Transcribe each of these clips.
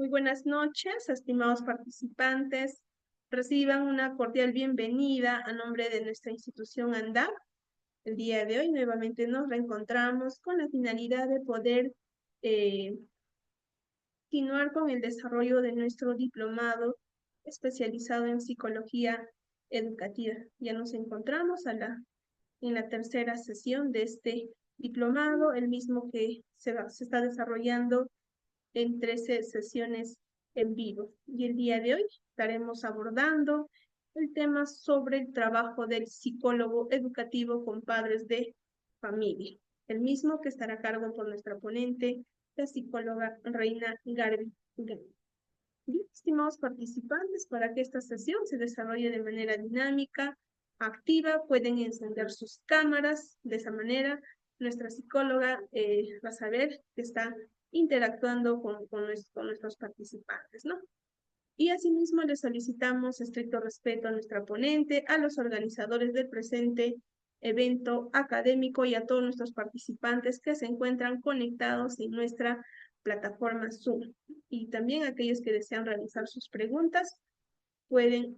Muy buenas noches, estimados participantes. Reciban una cordial bienvenida a nombre de nuestra institución ANDAP. El día de hoy nuevamente nos reencontramos con la finalidad de poder continuar con el desarrollo de nuestro diplomado especializado en psicología educativa. Ya nos encontramos en la tercera sesión de este diplomado, el mismo que se está desarrollando en 13 sesiones en vivo. Y el día de hoy estaremos abordando el tema sobre el trabajo del psicólogo educativo con padres de familia, el mismo que estará a cargo por nuestra ponente, la psicóloga Reina Garbi. Bien, estimados participantes, para que esta sesión se desarrolle de manera dinámica, activa, pueden encender sus cámaras. De esa manera nuestra psicóloga va a saber que está interactuando con nuestros participantes, ¿no? Y asimismo les solicitamos estricto respeto a nuestra ponente, a los organizadores del presente evento académico y a todos nuestros participantes que se encuentran conectados en nuestra plataforma Zoom. Y también aquellos que desean realizar sus preguntas pueden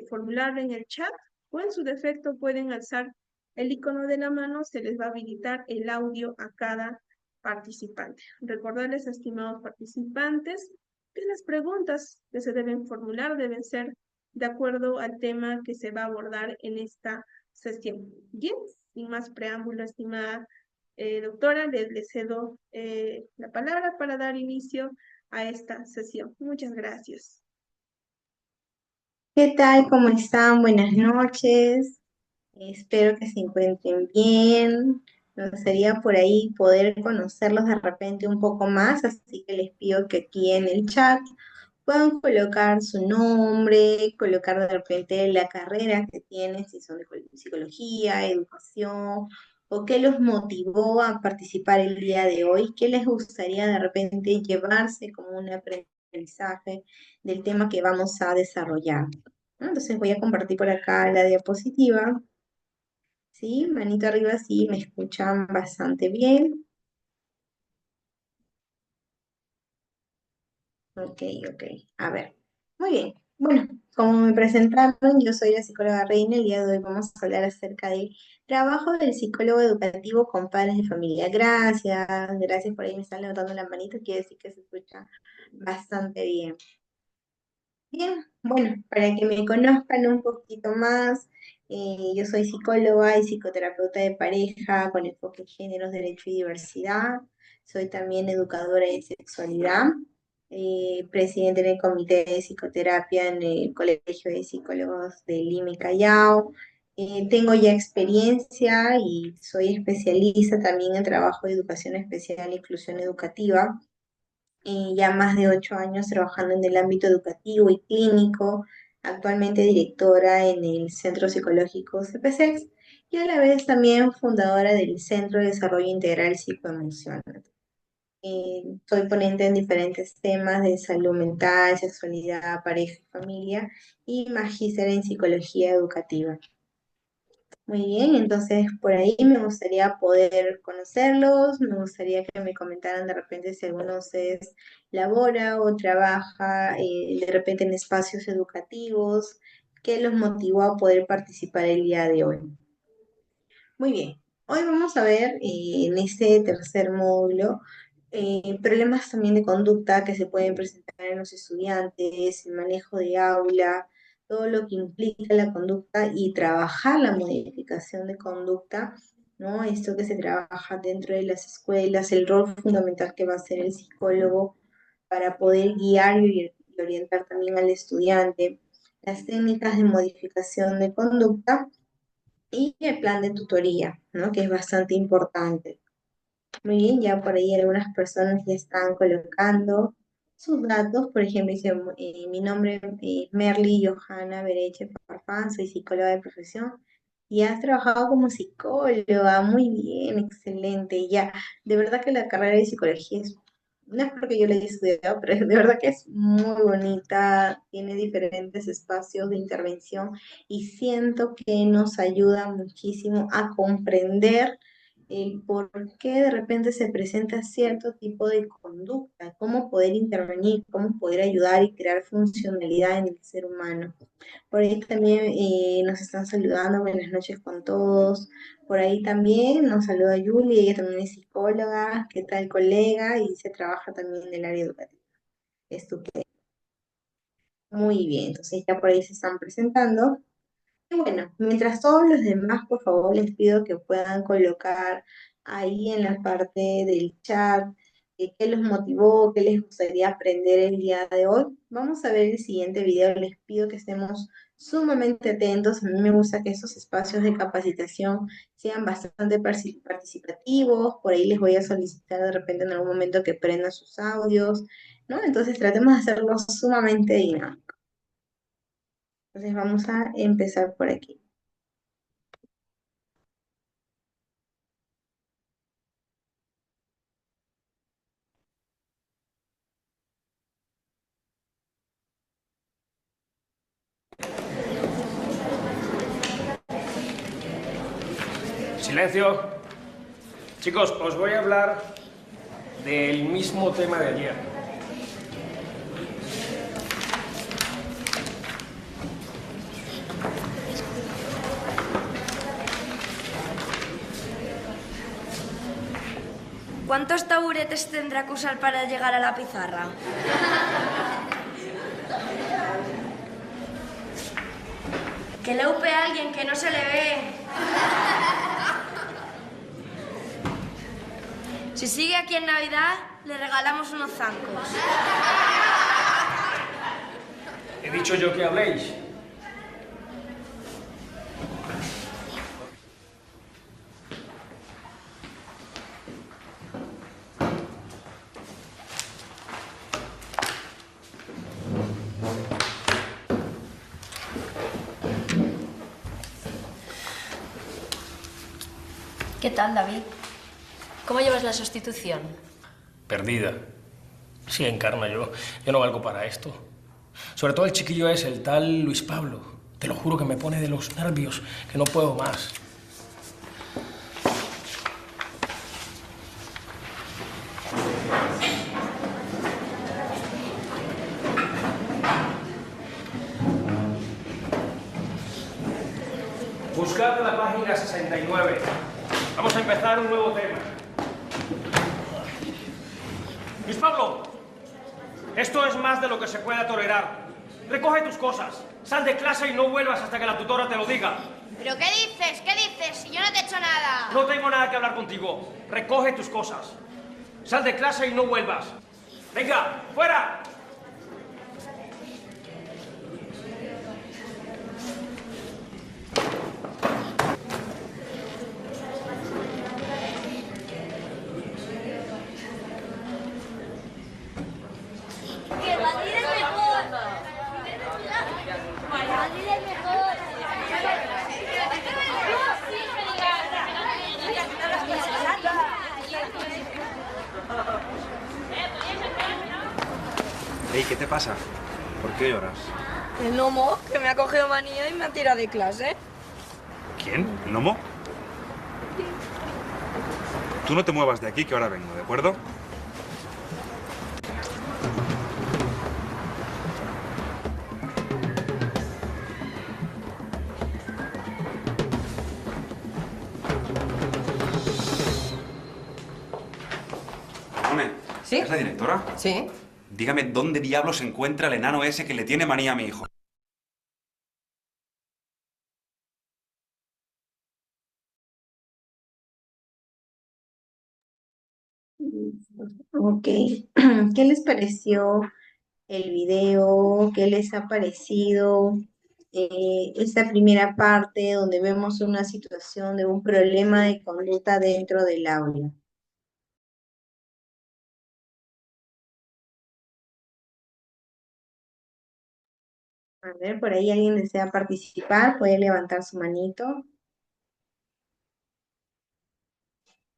formularlo en el chat o en su defecto pueden alzar el icono de la mano, se les va a habilitar el audio a cada participante. Recordarles, estimados participantes, que las preguntas que se deben formular deben ser de acuerdo al tema que se va a abordar en esta sesión. Bien, sin más preámbulo, estimada doctora, les cedo la palabra para dar inicio a esta sesión. Muchas gracias. ¿Qué tal? ¿Cómo están? Buenas noches. Espero que se encuentren bien. Me gustaría por ahí poder conocerlos de repente un poco más, así que les pido que aquí en el chat puedan colocar su nombre, colocar de repente la carrera que tienen, si son de psicología, educación, o qué los motivó a participar el día de hoy, qué les gustaría de repente llevarse como un aprendizaje del tema que vamos a desarrollar, ¿no? Entonces voy a compartir por acá la diapositiva. Sí, manito arriba, sí, me escuchan bastante bien. Ok, ok. A ver. Muy bien. Bueno, como me presentaron, yo soy la psicóloga Reina. El día de hoy vamos a hablar acerca del trabajo del psicólogo educativo con padres de familia. Gracias, gracias por ahí me están levantando la manito, quiere decir que se escucha bastante bien. Bien, bueno, para que me conozcan un poquito más, yo soy psicóloga y psicoterapeuta de pareja con enfoque en géneros, derecho y diversidad. Soy también educadora en sexualidad, presidente del comité de psicoterapia en el Colegio de Psicólogos de Lima y Callao. Tengo ya experiencia y soy especialista también en trabajo de educación especial e inclusión educativa, ya más de 8 años trabajando en el ámbito educativo y clínico, actualmente directora en el Centro Psicológico CPSEX y a la vez también fundadora del Centro de Desarrollo Integral Psicoemocional. Soy ponente en diferentes temas de salud mental, sexualidad, pareja y familia y magíster en psicología educativa. Muy bien, entonces por ahí me gustaría poder conocerlos, me gustaría que me comentaran de repente si alguno de ustedes labora o trabaja de repente en espacios educativos, qué los motivó a poder participar el día de hoy. Muy bien, hoy vamos a ver en este tercer módulo problemas también de conducta que se pueden presentar en los estudiantes, el manejo de aula, todo lo que implica la conducta y trabajar la modificación de conducta, ¿no? Esto que se trabaja dentro de las escuelas, el rol fundamental que va a ser el psicólogo para poder guiar y orientar también al estudiante, las técnicas de modificación de conducta y el plan de tutoría, ¿no? Que es bastante importante. Muy bien, ya por ahí algunas personas ya están colocando sus datos. Por ejemplo, dice, mi nombre es Merly Johanna Bereche Farfán, soy psicóloga de profesión. Y has trabajado como psicóloga, muy bien, excelente. Ya, de verdad que la carrera de psicología es, no es porque yo la haya estudiado, pero de verdad que es muy bonita, tiene diferentes espacios de intervención y siento que nos ayuda muchísimo a comprender el por qué de repente se presenta cierto tipo de conducta, cómo poder intervenir, cómo poder ayudar y crear funcionalidad en el ser humano. Por ahí también nos están saludando, buenas noches con todos. Por ahí también nos saluda Julie, ella también es psicóloga, ¿qué tal colega? Y se trabaja también en el área educativa. Estupendo. Muy bien, entonces ya por ahí se están presentando. Y bueno, mientras todos los demás, por favor, les pido que puedan colocar ahí en la parte del chat qué los motivó, qué les gustaría aprender el día de hoy. Vamos a ver el siguiente video. Les pido que estemos sumamente atentos. A mí me gusta que estos espacios de capacitación sean bastante participativos. Por ahí les voy a solicitar de repente en algún momento que prendan sus audios, ¿no? Entonces tratemos de hacerlo sumamente dinámico. Entonces vamos a empezar por aquí. Silencio. Chicos, os voy a hablar del mismo tema de ayer. ¿Cuántos taburetes tendrá que usar para llegar a la pizarra? Que le upe a alguien que no se le ve. Si sigue aquí en Navidad, le regalamos unos zancos. He dicho yo que habléis. ¿Qué tal, David? ¿Cómo llevas la sustitución? Perdida. Sí, Encarna, yo no valgo para esto. Sobre todo el chiquillo es el tal Luis Pablo. Te lo juro que me pone de los nervios, que no puedo más. Buscad la página 69. Vamos a empezar un nuevo tema. Luis Pablo, esto es más de lo que se pueda tolerar. Recoge tus cosas. Sal de clase y no vuelvas hasta que la tutora te lo diga. ¿Pero qué dices? ¿Qué dices? Si yo no te he hecho nada. No tengo nada que hablar contigo. Recoge tus cosas. Sal de clase y no vuelvas. ¡Venga, fuera! ¡Que Madrid es mejor! ¡Madrid es mejor! Ey, ¿qué te pasa? ¿Por qué lloras? El gnomo, que me ha cogido manía y me ha tirado de clase. ¿Quién? ¿El gnomo? Tú no te muevas de aquí, que ahora vengo, ¿de acuerdo? Perdone, ¿Sí? ¿es la directora? Sí. Dígame dónde diablos se encuentra el enano ese que le tiene manía a mi hijo. Ok, ¿qué les pareció el video? ¿Qué les ha parecido esta primera parte donde vemos una situación de un problema de conducta dentro del aula? A ver, por ahí alguien desea participar, puede levantar su manito.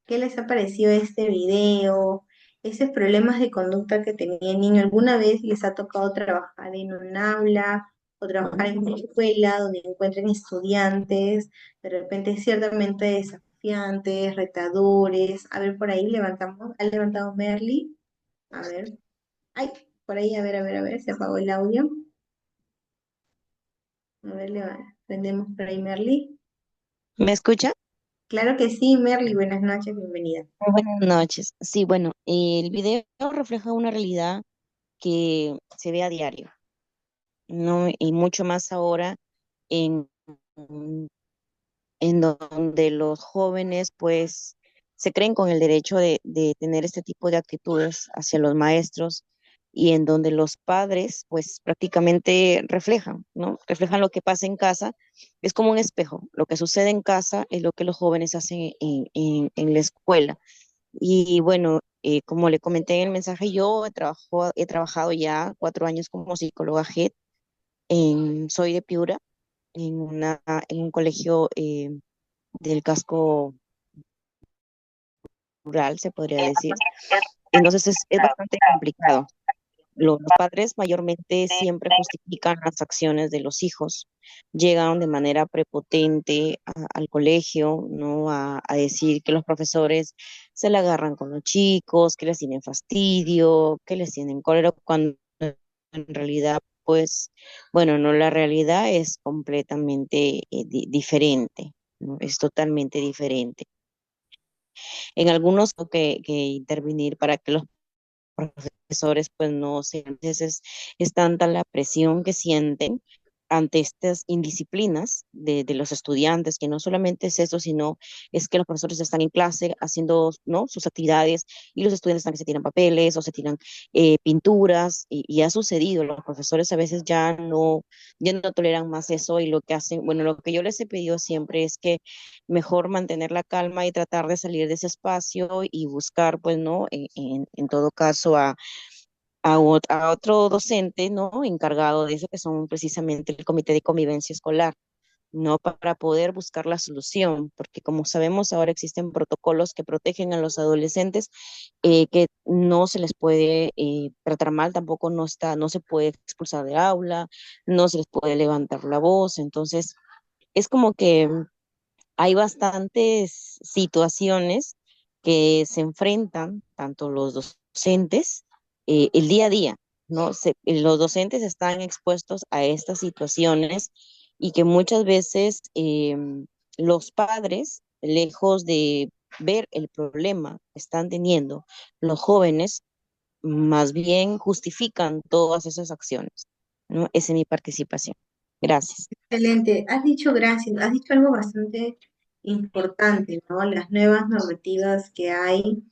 ¿Qué les ha parecido este video? Esos problemas de conducta que tenía el niño, ¿alguna vez les ha tocado trabajar en un aula o trabajar en una escuela donde encuentren estudiantes de repente ciertamente desafiantes, retadores. A ver, por ahí levantamos, ha levantado Merly. A ver, ay, por ahí, a ver, se apagó el audio. A ver, prendemos por ahí, Merly. ¿Me escucha? Claro que sí, Merly, buenas noches, bienvenida. Buenas noches. Sí, bueno, el video refleja una realidad que se ve a diario, ¿no? Y mucho más ahora en, en donde los jóvenes pues se creen con el derecho de tener este tipo de actitudes hacia los maestros y en donde los padres pues prácticamente reflejan, ¿no? Reflejan lo que pasa en casa. Es como un espejo. Lo que sucede en casa es lo que los jóvenes hacen en la escuela. Y bueno, como le comenté en el mensaje, yo he trabajado ya 4 años como psicóloga head. Soy de Piura, en un colegio del casco rural, se podría decir. Entonces es bastante complicado. Los padres mayormente siempre justifican las acciones de los hijos, llegan de manera prepotente al colegio, ¿no? A decir que los profesores se la agarran con los chicos, que les tienen fastidio, que les tienen cólera, cuando en realidad, pues, bueno, no, la realidad es completamente diferente, ¿no? Es totalmente diferente. En algunos tengo que intervenir para que los profesores pues no sé, a veces es tanta la presión que sienten ante estas indisciplinas de los estudiantes, que no solamente es eso, sino es que los profesores están en clase haciendo, ¿no?, sus actividades y los estudiantes están que se tiran papeles o se tiran pinturas y ha sucedido, los profesores a veces ya no toleran más eso y lo que hacen, bueno, lo que yo les he pedido siempre es que mejor mantener la calma y tratar de salir de ese espacio y buscar, pues, ¿no? En todo caso, a otro docente, ¿no? Encargado de eso, que son precisamente el Comité de Convivencia Escolar, ¿no? Para poder buscar la solución, porque como sabemos, ahora existen protocolos que protegen a los adolescentes, que no se les puede tratar mal, tampoco no se puede expulsar de aula, no se les puede levantar la voz, entonces es como que hay bastantes situaciones que se enfrentan, tanto los docentes, el día a día, ¿no? Los docentes están expuestos a estas situaciones y que muchas veces los padres, lejos de ver el problema que están teniendo los jóvenes, más bien justifican todas esas acciones, ¿no? Esa es mi participación. Gracias. Excelente, has dicho gracias, has dicho algo bastante importante, ¿no? Las nuevas normativas que hay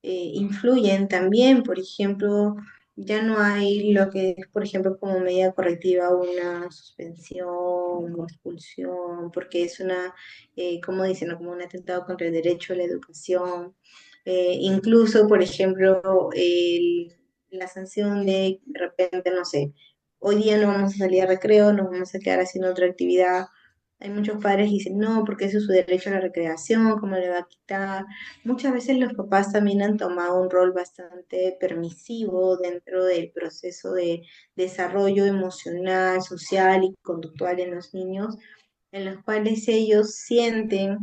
influyen también, por ejemplo, ya no hay lo que es, por ejemplo, como medida correctiva una suspensión o expulsión, porque es una, como dicen, ¿no?, como un atentado contra el derecho a la educación. Incluso, por ejemplo, la sanción de repente, no sé, hoy día no vamos a salir a recreo, nos vamos a quedar haciendo otra actividad. Hay muchos padres que dicen, no, porque ese es su derecho a la recreación, ¿cómo le va a quitar? Muchas veces los papás también han tomado un rol bastante permisivo dentro del proceso de desarrollo emocional, social y conductual en los niños, en los cuales ellos sienten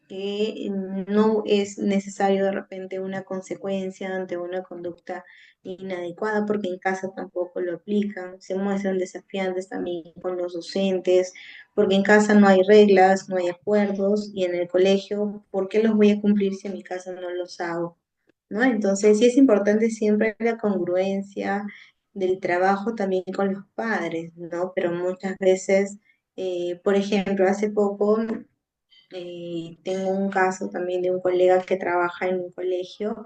que no es necesario de repente una consecuencia ante una conducta inadecuada, porque en casa tampoco lo aplican, se muestran desafiantes también con los docentes, porque en casa no hay reglas, no hay acuerdos, y en el colegio, ¿por qué los voy a cumplir si en mi casa no los hago? ¿No? Entonces sí es importante siempre la congruencia del trabajo también con los padres, ¿no? Pero muchas veces, por ejemplo, hace poco tengo un caso también de un colega que trabaja en un colegio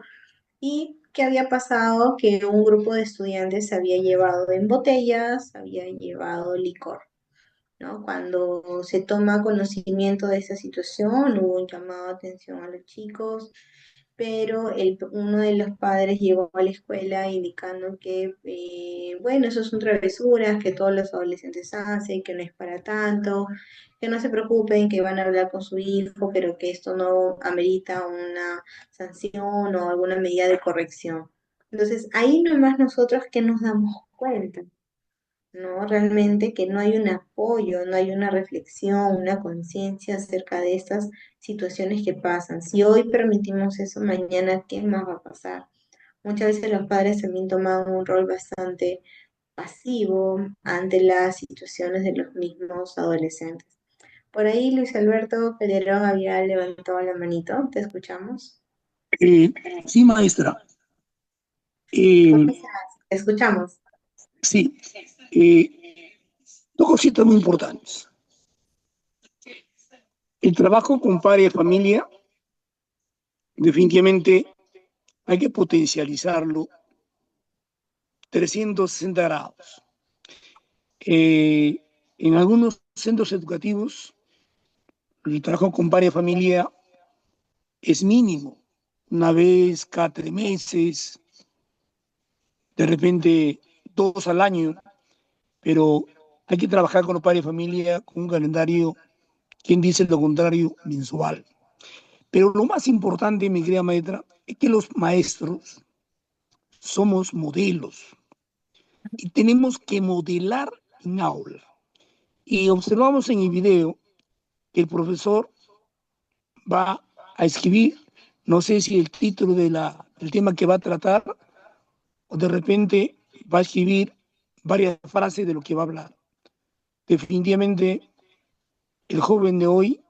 y que había pasado que un grupo de estudiantes había llevado en botellas, había llevado licor, ¿no? Cuando se toma conocimiento de esa situación, hubo un llamado de atención a los chicos, pero uno de los padres llegó a la escuela indicando que, bueno, eso son travesuras que todos los adolescentes hacen, que no es para tanto, que no se preocupen, que van a hablar con su hijo, pero que esto no amerita una sanción o alguna medida de corrección. Entonces, ahí nomás nosotros que nos damos cuenta, ¿no? Realmente que no hay un apoyo, no hay una reflexión, una conciencia acerca de estas situaciones que pasan. Si hoy permitimos eso, mañana, ¿qué más va a pasar? Muchas veces los padres también toman un rol bastante pasivo ante las situaciones de los mismos adolescentes. Por ahí Luis Alberto Calderón había levantado la manito, te escuchamos. Eh, sí, maestra. ¿Cómo Eh, estás? Te escuchamos. sí, dos cositas muy importantes. El trabajo con padres de familia, definitivamente hay que potencializarlo 360 grados. En algunos centros educativos, el trabajo con padres de familia es mínimo, una vez cada 3 meses, de repente 2 al año, pero hay que trabajar con los padres de familia con un calendario, quien dice lo contrario, mensual. Pero lo más importante, mi querida maestra, es que los maestros somos modelos y tenemos que modelar en aula. Y observamos en el video que el profesor va a escribir, no sé si el título del tema que va a tratar, o de repente va a escribir varias frases de lo que va a hablar. Definitivamente, el joven de hoy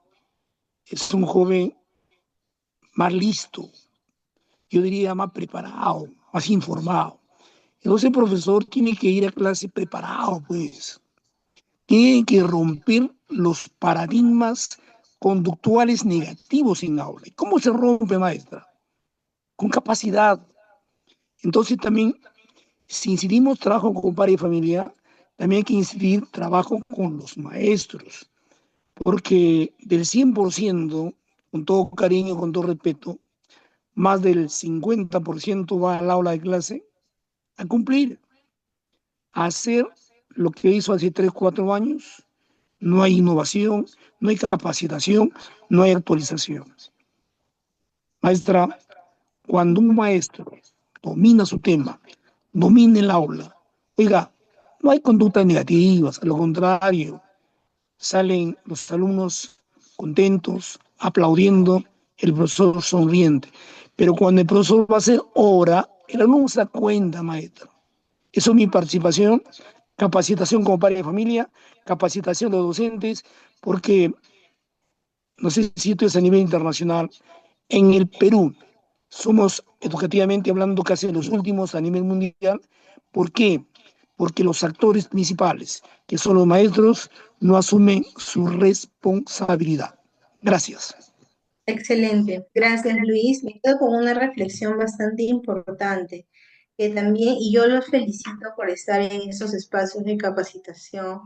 es un joven más listo, yo diría más preparado, más informado. Entonces el profesor tiene que ir a clase preparado, pues. Tiene que romper los paradigmas conductuales negativos en aula. ¿Y cómo se rompe, maestra? Con capacidad. Entonces también, si incidimos trabajo con padre y familia, también hay que incidir trabajo con los maestros, porque del 100%, con todo cariño, con todo respeto, más del 50% va al aula de clase a cumplir, a hacer lo que hizo hace 3 4 años. No hay innovación, no hay capacitación, no hay actualización. Maestra, cuando un maestro domina su tema, domina el aula, oiga, no hay conductas negativas, a lo contrario, salen los alumnos contentos, aplaudiendo, el profesor sonriente. Pero cuando el profesor va a hacer hora, el alumno se da cuenta, maestro. Eso es mi participación, capacitación como padre de familia, capacitación de los docentes, porque no sé si esto es a nivel internacional, en el Perú somos educativamente hablando casi los últimos a nivel mundial. ¿Por qué? Porque los actores principales, que son los maestros, no asumen su responsabilidad. Gracias. Excelente, gracias Luis. Me quedo con una reflexión bastante importante, que también, y yo los felicito por estar en esos espacios de capacitación,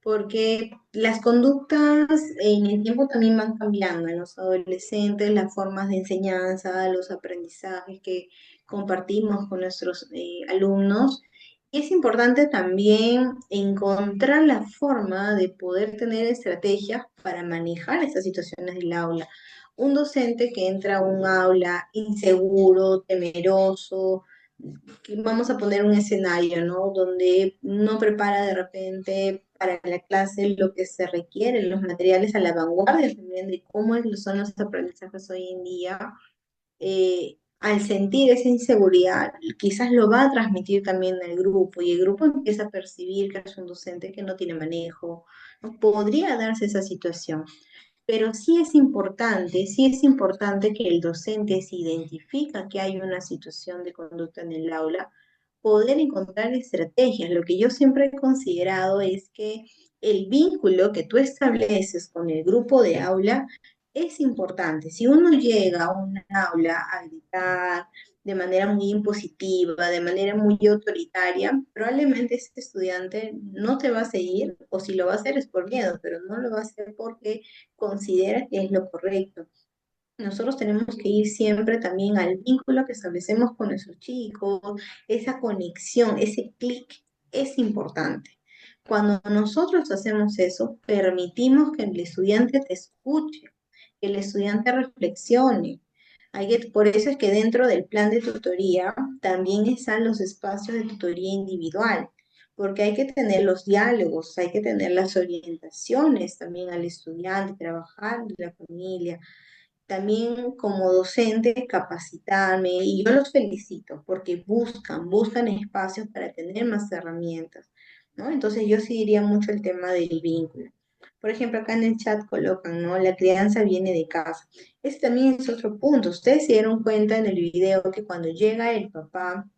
porque las conductas en el tiempo también van cambiando en los adolescentes, las formas de enseñanza, los aprendizajes que compartimos con nuestros alumnos. Y es importante también encontrar la forma de poder tener estrategias para manejar estas situaciones del aula. Un docente que entra a un aula inseguro, temeroso, que vamos a poner un escenario, ¿no? Donde no prepara de repente para la clase lo que se requiere, los materiales a la vanguardia también de cómo son los aprendizajes hoy en día. Al sentir esa inseguridad, quizás lo va a transmitir también al grupo y el grupo empieza a percibir que es un docente que no tiene manejo. ¿No? Podría darse esa situación. Pero sí es importante que el docente, si identifica que hay una situación de conducta en el aula, poder encontrar estrategias. Lo que yo siempre he considerado es que el vínculo que tú estableces con el grupo de aula es importante. Si uno llega a un aula a gritar de manera muy impositiva, de manera muy autoritaria, probablemente ese estudiante no te va a seguir, o si lo va a hacer es por miedo, pero no lo va a hacer porque considera que es lo correcto. Nosotros tenemos que ir siempre también al vínculo que establecemos con nuestros chicos, esa conexión, ese clic es importante. Cuando nosotros hacemos eso, permitimos que el estudiante te escuche, que el estudiante reflexione. Por eso es que dentro del plan de tutoría también están los espacios de tutoría individual, porque hay que tener los diálogos, hay que tener las orientaciones también al estudiante, trabajar en la familia. También como docente capacitarme y yo los felicito porque buscan espacios para tener más herramientas, ¿no? Entonces yo sí diría mucho el tema del vínculo. Por ejemplo, acá en el chat colocan, ¿no? La crianza viene de casa. Ese también es otro punto. Ustedes se dieron cuenta en el video que cuando llega el papá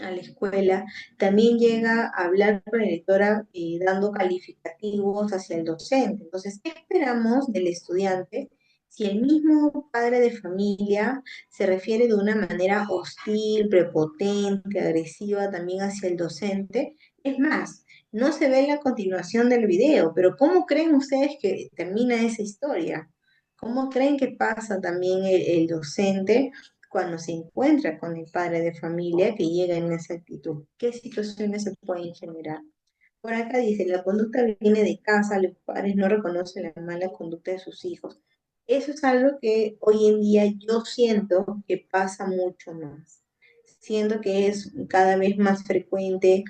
a la escuela, también llega a hablar con la directora dando calificativos hacia el docente. Entonces, ¿qué esperamos del estudiante si el mismo padre de familia se refiere de una manera hostil, prepotente, agresiva también hacia el docente? Es más, no se ve la continuación del video, pero ¿cómo creen ustedes que termina esa historia? ¿Cómo creen que pasa también el docente cuando se encuentra con el padre de familia que llega en esa actitud? ¿Qué situaciones se pueden generar? Por acá dice, la conducta viene de casa, los padres no reconocen la mala conducta de sus hijos. Eso es algo que hoy en día yo siento que pasa mucho más. Siento que es cada vez más frecuente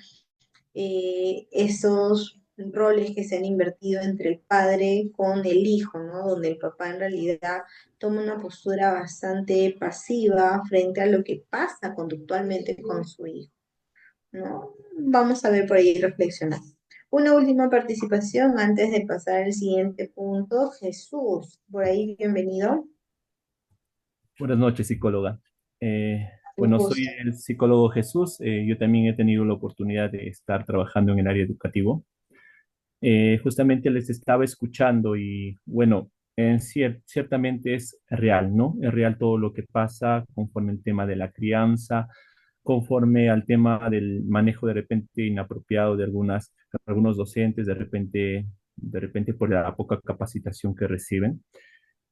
esos roles que se han invertido entre el padre con el hijo, ¿no? Donde el papá en realidad toma una postura bastante pasiva frente a lo que pasa conductualmente con su hijo, ¿no? Vamos a ver por ahí reflexionar. Una última participación antes de pasar al siguiente punto. Jesús, por ahí, bienvenido. Buenas noches, psicóloga. Un Bueno, soy gusto. el psicólogo Jesús. Yo también he tenido la oportunidad de estar trabajando en el área educativo. Justamente les estaba escuchando y bueno, ciertamente es real, ¿no? Es real todo lo que pasa conforme al tema de la crianza, conforme al tema del manejo de repente inapropiado de algunos docentes, de repente por la poca capacitación que reciben.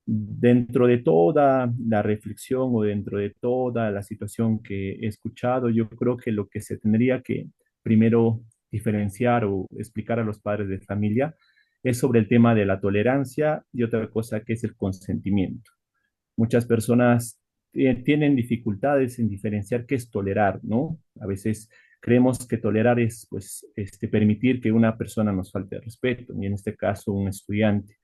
Dentro de toda la reflexión o dentro de toda la situación que he escuchado, yo creo que lo que se tendría que primero diferenciar o explicar a los padres de familia es sobre el tema de la tolerancia y otra cosa que es el consentimiento. Muchas personas tienen dificultades en diferenciar qué es tolerar, ¿no? A veces creemos que tolerar es, pues, permitir que una persona nos falte el respeto, y en este caso un estudiante.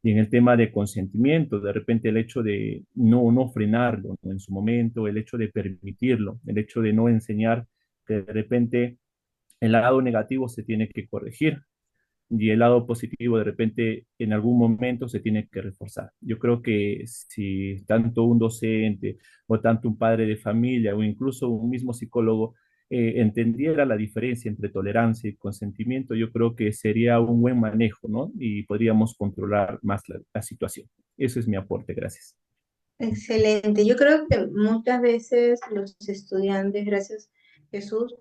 Y en el tema de consentimiento, de repente el hecho de no frenarlo, ¿no? En su momento, el hecho de permitirlo, el hecho de no enseñar que de repente el lado negativo se tiene que corregir y el lado positivo de repente en algún momento se tiene que reforzar. Yo creo que si tanto un docente o tanto un padre de familia o incluso un mismo psicólogo entendiera la diferencia entre tolerancia y consentimiento, yo creo que sería un buen manejo, ¿no? Y podríamos controlar más la situación. Eso es mi aporte, gracias. Excelente. Yo creo que muchas veces los estudiantes, gracias Jesús,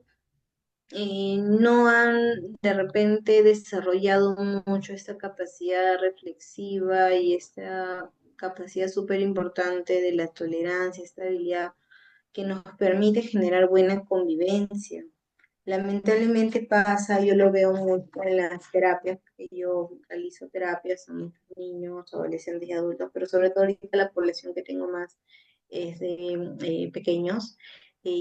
no han de repente desarrollado mucho esta capacidad reflexiva y esta capacidad súper importante de la tolerancia, esta habilidad que nos permite generar buena convivencia. Lamentablemente pasa, yo lo veo mucho en las terapias, que yo realizo terapias a muchos niños, adolescentes y adultos, pero sobre todo ahorita la población que tengo más es de pequeños.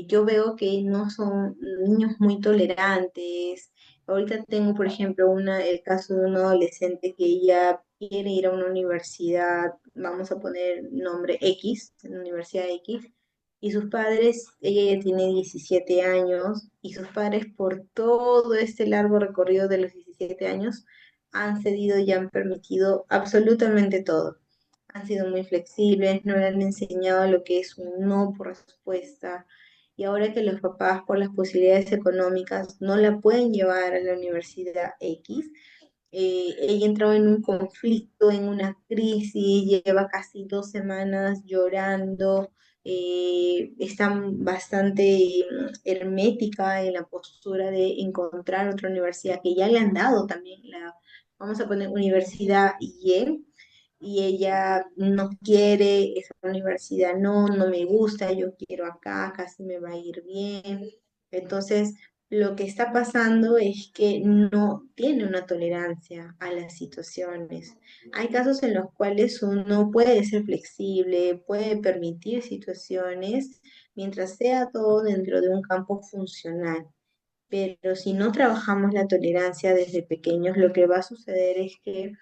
Yo veo que no son niños muy tolerantes. Ahorita tengo, por ejemplo, el caso de una adolescente que ella quiere ir a una universidad, vamos a poner nombre X, en la Universidad X, y sus padres, ella ya tiene 17 años, y sus padres por todo este largo recorrido de los 17 años han cedido y han permitido absolutamente todo. Han sido muy flexibles, no le han enseñado lo que es un no por respuesta. Y ahora que los papás, por las posibilidades económicas, no la pueden llevar a la universidad X, ella entró en un conflicto, en una crisis, lleva casi 2 semanas llorando, está bastante hermética en la postura de encontrar otra universidad que ya le han dado también vamos a poner Universidad y ella no quiere esa universidad, no me gusta, yo quiero acá, casi me va a ir bien. Entonces, lo que está pasando es que no tiene una tolerancia a las situaciones. Hay casos en los cuales uno puede ser flexible, puede permitir situaciones mientras sea todo dentro de un campo funcional. pero si no trabajamos la tolerancia desde pequeños, lo que va a suceder es que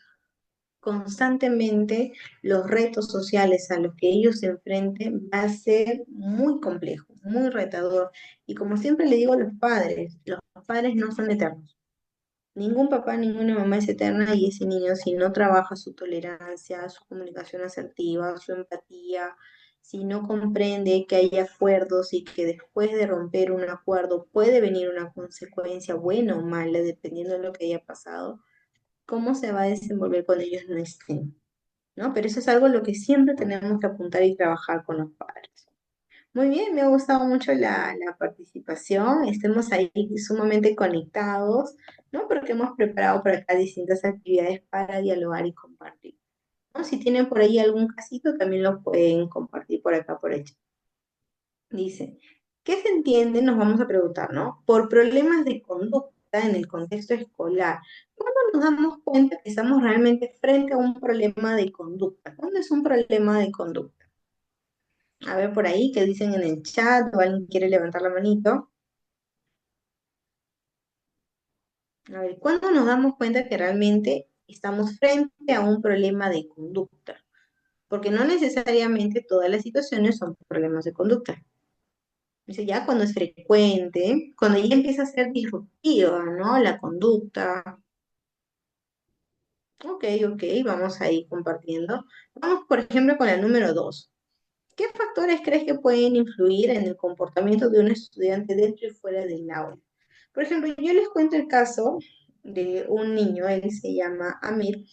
constantemente los retos sociales a los que ellos se enfrenten va a ser muy complejo, muy retador. Y como siempre le digo a los padres no son eternos. Ningún papá, ninguna mamá es eterna y ese niño si no trabaja su tolerancia, su comunicación asertiva, su empatía, si no comprende que hay acuerdos y que después de romper un acuerdo puede venir una consecuencia buena o mala, dependiendo de lo que haya pasado, ¿cómo se va a desenvolver cuando ellos no estén? ¿No? Pero eso es algo a lo que siempre tenemos que apuntar y trabajar con los padres. Muy bien, me ha gustado mucho la participación, estemos ahí sumamente conectados, ¿no? Porque hemos preparado por acá distintas actividades para dialogar y compartir, ¿no? Si tienen por ahí algún casito, también lo pueden compartir por acá por hecho. Dice, ¿qué se entiende? Nos vamos a preguntar, ¿no? Por problemas de conducta en el contexto escolar. ¿Cuándo nos damos cuenta que estamos realmente frente a un problema de conducta? ¿Cuándo es un problema de conducta? A ver por ahí qué dicen en el chat o alguien quiere levantar la manito. A ver, ¿cuándo nos damos cuenta que realmente estamos frente a un problema de conducta? Porque no necesariamente todas las situaciones son problemas de conducta. Dice, ya cuando es frecuente, cuando ya empieza a ser disruptiva, ¿no? La conducta. Ok, ok, vamos a ir compartiendo. Vamos, por ejemplo, con el número 2. ¿Qué factores crees que pueden influir en el comportamiento de un estudiante dentro y fuera del aula? Por ejemplo, yo les cuento el caso de un niño, él se llama Amir.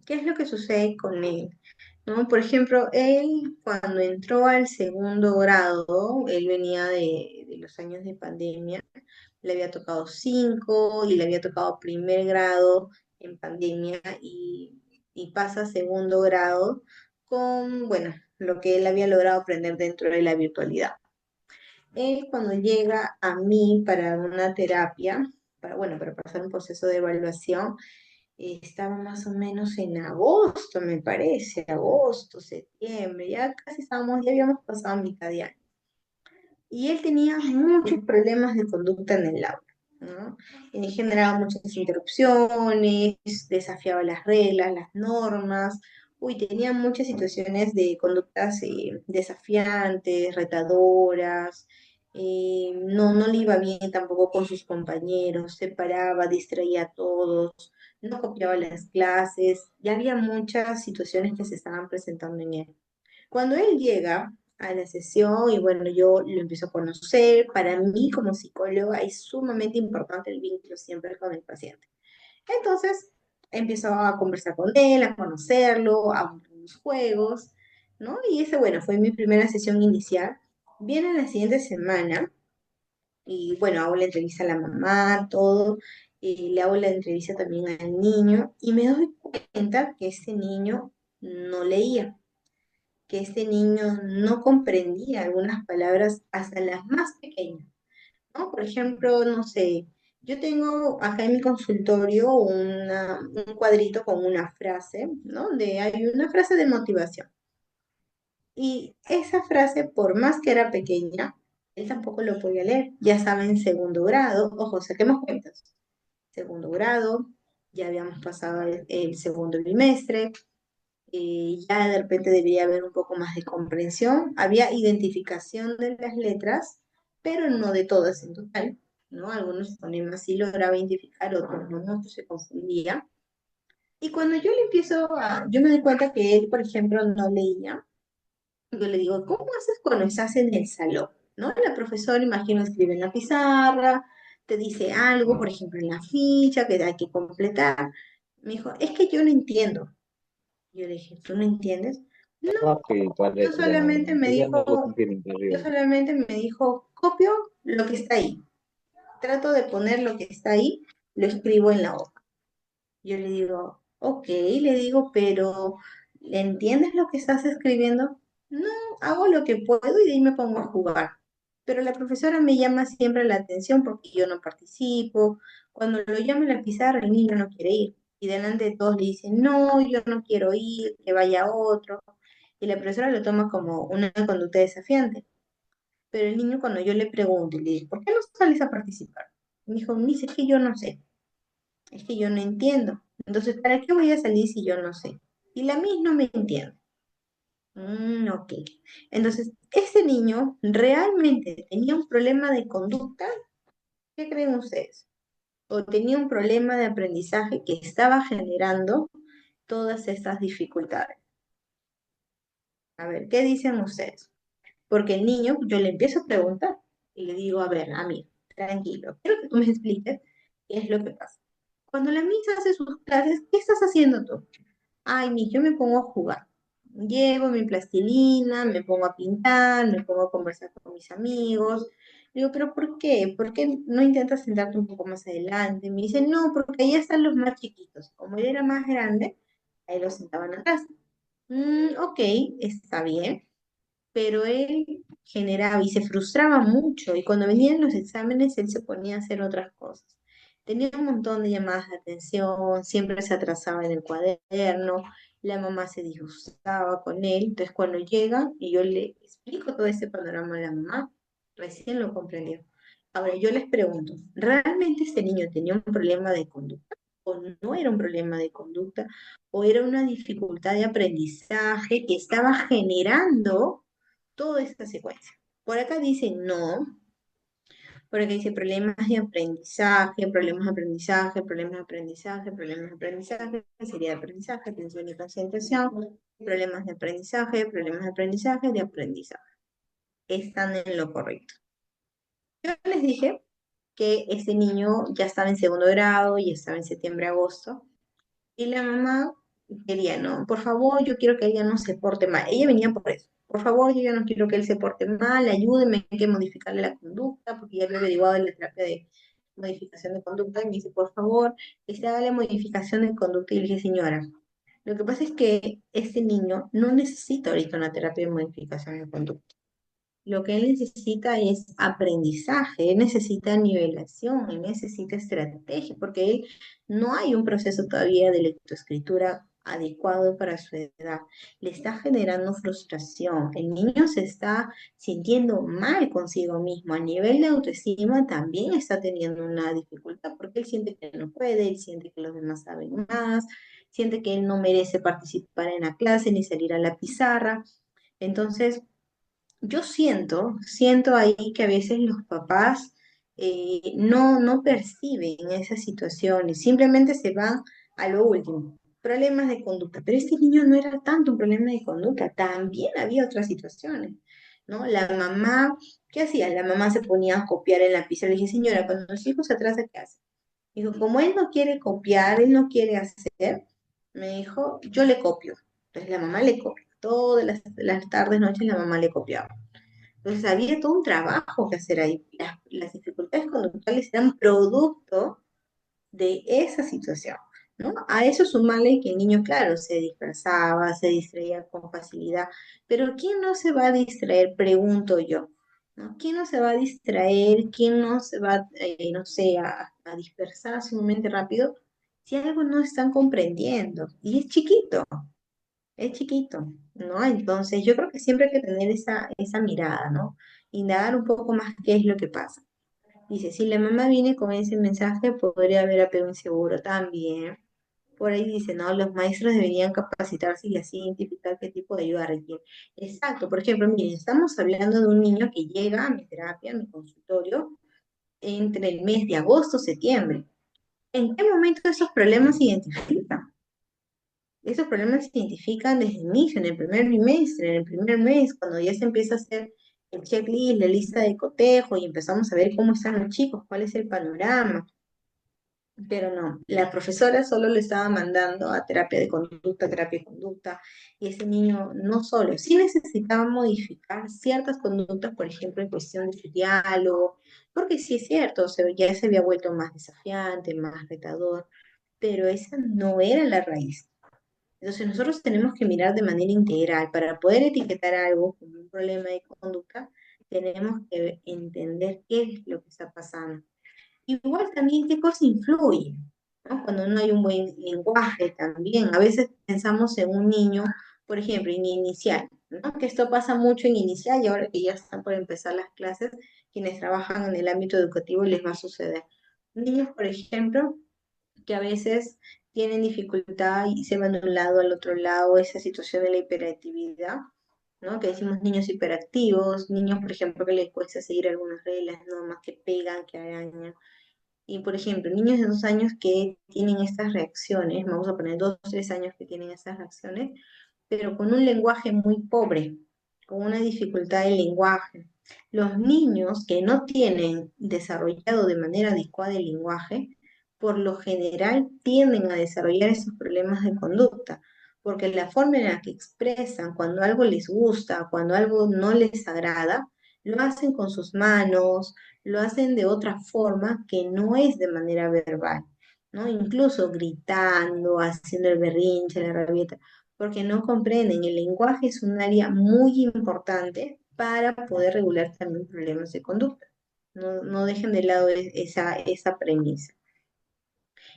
¿Qué es lo que sucede con él? ¿No? Por ejemplo, él cuando entró al segundo grado, él venía de los años de pandemia, le había tocado 5 y le había tocado primer grado en pandemia y pasa a segundo grado con, bueno, lo que él había logrado aprender dentro de la virtualidad. Él cuando llega a mí para una terapia, para, bueno, para pasar un proceso de evaluación, estaba más o menos en agosto, me parece, agosto, septiembre, ya casi estábamos, ya habíamos pasado mitad de año. Y él tenía muchos problemas de conducta en el aula, ¿no? Generaba muchas interrupciones, desafiaba las reglas, las normas, uy, tenía muchas situaciones de conductas desafiantes, retadoras, no le iba bien tampoco con sus compañeros, se paraba, distraía a todos, no copiaba las clases, ya había muchas situaciones que se estaban presentando en él. Cuando él llega a la sesión y bueno, yo lo empiezo a conocer, para mí como psicóloga es sumamente importante el vínculo siempre con el paciente. Entonces, empiezo a conversar con él, a conocerlo, a unos juegos, ¿no? Y esa, bueno, fue mi primera sesión inicial. Viene la siguiente semana y bueno, hago la entrevista a la mamá, todo, le hago la entrevista también al niño y me doy cuenta que este niño no leía, que este niño no comprendía algunas palabras hasta las más pequeñas, ¿no? Por ejemplo, no sé, yo tengo acá en mi consultorio un cuadrito con una frase, ¿no? Donde hay una frase de motivación. Y esa frase, por más que era pequeña, él tampoco lo podía leer. Ya estaba en segundo grado, ojo, saquemos cuentas. Segundo grado, ya habíamos pasado el segundo bimestre, ya de repente debería haber un poco más de comprensión. Había identificación de las letras, pero no de todas en total, ¿no? Algunos fonemas sí lograba identificar, otros no, otros se confundía. Y cuando yo le yo me doy cuenta que él, por ejemplo, no leía, yo le digo, ¿cómo haces cuando estás en el salón? ¿No? La profesora, imagino, escribe en la pizarra, te dice algo, por ejemplo, en la ficha que hay que completar. Me dijo, es que yo no entiendo. Yo le dije, ¿tú no entiendes? No, yo solamente me dijo, yo solamente me dijo, copio lo que está ahí. Trato de poner lo que está ahí, lo escribo en la hoja. Yo le digo, ok, le digo, pero ¿entiendes lo que estás escribiendo? No, hago lo que puedo y de ahí me pongo a jugar. Pero la profesora me llama siempre la atención porque yo no participo. Cuando lo llamo a la pizarra, el niño no quiere ir. Y delante de todos le dicen, no, yo no quiero ir, que vaya otro. Y la profesora lo toma como una conducta desafiante. Pero el niño, cuando yo le pregunto y le digo, ¿por qué no sales a participar? Me dijo, Miss, es que yo no sé, es que yo no entiendo. Entonces, ¿para qué voy a salir si yo no sé? Y la Miss no me entiende. Ok. Entonces, ¿este niño realmente tenía un problema de conducta? ¿Qué creen ustedes? ¿O tenía un problema de aprendizaje que estaba generando todas estas dificultades? A ver, ¿qué dicen ustedes? Porque el niño, yo le empiezo a preguntar y le digo, a ver, amigo, tranquilo, quiero que tú me expliques qué es lo que pasa. Cuando la misa hace sus clases, ¿qué estás haciendo tú? Ay, mi, yo me pongo a jugar. Llevo mi plastilina, me pongo a pintar, me pongo a conversar con mis amigos. Digo, ¿pero por qué? ¿Por qué no intentas sentarte un poco más adelante? Me dice, no, porque ahí están los más chiquitos. Como él era más grande, ahí los sentaban atrás. Ok, está bien, pero él generaba y se frustraba mucho y cuando venían los exámenes él se ponía a hacer otras cosas. Tenía un montón de llamadas de atención, siempre se atrasaba en el cuaderno, la mamá se disgustaba con él, entonces cuando llega y yo le explico todo ese panorama a la mamá, recién lo comprendió. Ahora yo les pregunto, ¿realmente este niño tenía un problema de conducta o no era un problema de conducta o era una dificultad de aprendizaje que estaba generando toda esta secuencia? Por acá dice no, por acá dice problemas de aprendizaje, problemas de aprendizaje, problemas de aprendizaje, problemas de aprendizaje, sería de aprendizaje, atención y concentración, problemas de aprendizaje, de aprendizaje. Están en lo correcto. Yo les dije que ese niño ya estaba en segundo grado, ya estaba en septiembre, agosto, y la mamá quería, no, por favor, yo quiero que ella no se porte mal. Ella venía por eso. Por favor, yo ya no quiero que él se porte mal, ayúdeme, hay que modificarle la conducta, porque ya había averiguado en la terapia de modificación de conducta, y me dice, por favor, que se haga la modificación de conducta. Y le dije, señora, lo que pasa es que este niño no necesita ahorita una terapia de modificación de conducta. Lo que él necesita es aprendizaje, él necesita nivelación, él necesita estrategia, porque él no hay un proceso todavía de lectoescritura adecuado para su edad. Le está generando frustración. El niño se está sintiendo mal consigo mismo. A nivel de autoestima también está teniendo una dificultad porque él siente que no puede, él siente que los demás saben más, siente que él no merece participar en la clase ni salir a la pizarra. Entonces, yo siento ahí que a veces los papás no perciben esas situaciones, simplemente se van a lo último, problemas de conducta. Pero este niño no era tanto un problema de conducta, también había otras situaciones, ¿no? La mamá, ¿qué hacía? La mamá se ponía a copiar en la pizarra. Le dije, señora, cuando los hijos se atrasan, ¿qué hace? Dijo, como él no quiere copiar, él no quiere hacer, me dijo, yo le copio. Entonces la mamá le copia. Todas las tardes, noches, la mamá le copiaba. Entonces había todo un trabajo que hacer ahí. Las dificultades conductuales eran producto de esa situación, ¿no? A eso sumarle que el niño, claro, se dispersaba, se distraía con facilidad, pero ¿quién no se va a distraer? Pregunto yo, ¿no? ¿Quién no se va a distraer? ¿Quién no se va, no sé, a dispersar sumamente rápido si algo no están comprendiendo? Y es chiquito, ¿no? Entonces yo creo que siempre hay que tener esa mirada, ¿no? Indagar un poco más qué es lo que pasa. Dice, si la mamá viene con ese mensaje, podría haber apego inseguro también. Por ahí dice, no, los maestros deberían capacitarse y así identificar qué tipo de ayuda requiere. Exacto, por ejemplo, miren, estamos hablando de un niño que llega a mi terapia, a mi consultorio, entre el mes de agosto, septiembre. ¿En qué momento esos problemas se identifican? Esos problemas se identifican desde el inicio, en el primer bimestre, en el primer mes, cuando ya se empieza a hacer el checklist, la lista de cotejo y empezamos a ver cómo están los chicos, cuál es el panorama. Pero no, la profesora solo le estaba mandando a terapia de conducta, y ese niño no solo, sí necesitaba modificar ciertas conductas, por ejemplo, en cuestión de su diálogo, porque sí es cierto, ya se había vuelto más desafiante, más retador, pero esa no era la raíz. Entonces nosotros tenemos que mirar de manera integral. Para poder etiquetar algo como un problema de conducta, tenemos que entender qué es lo que está pasando. Igual también qué cosa influye, ¿no? Cuando no hay un buen lenguaje también. A veces pensamos en un niño, por ejemplo, en inicial, ¿no? Que esto pasa mucho en inicial y ahora que ya están por empezar las clases, quienes trabajan en el ámbito educativo les va a suceder. Niños, por ejemplo, que a veces tienen dificultad y se van de un lado al otro lado, esa situación de la hiperactividad, ¿no? Que decimos niños hiperactivos, niños, por ejemplo, que les cuesta seguir algunas reglas, no más que pegan, que arañan. Y, por ejemplo, niños de 2 años que tienen estas reacciones, vamos a poner 2 o 3 años que tienen estas reacciones, pero con un lenguaje muy pobre, con una dificultad de lenguaje. Los niños que no tienen desarrollado de manera adecuada el lenguaje, por lo general tienden a desarrollar esos problemas de conducta, porque la forma en la que expresan cuando algo les gusta, cuando algo no les agrada, lo hacen con sus manos, lo hacen de otra forma que no es de manera verbal, ¿no? Incluso gritando, haciendo el berrinche, la rabieta, porque no comprenden. El lenguaje es un área muy importante para poder regular también problemas de conducta. No, no dejen de lado esa premisa.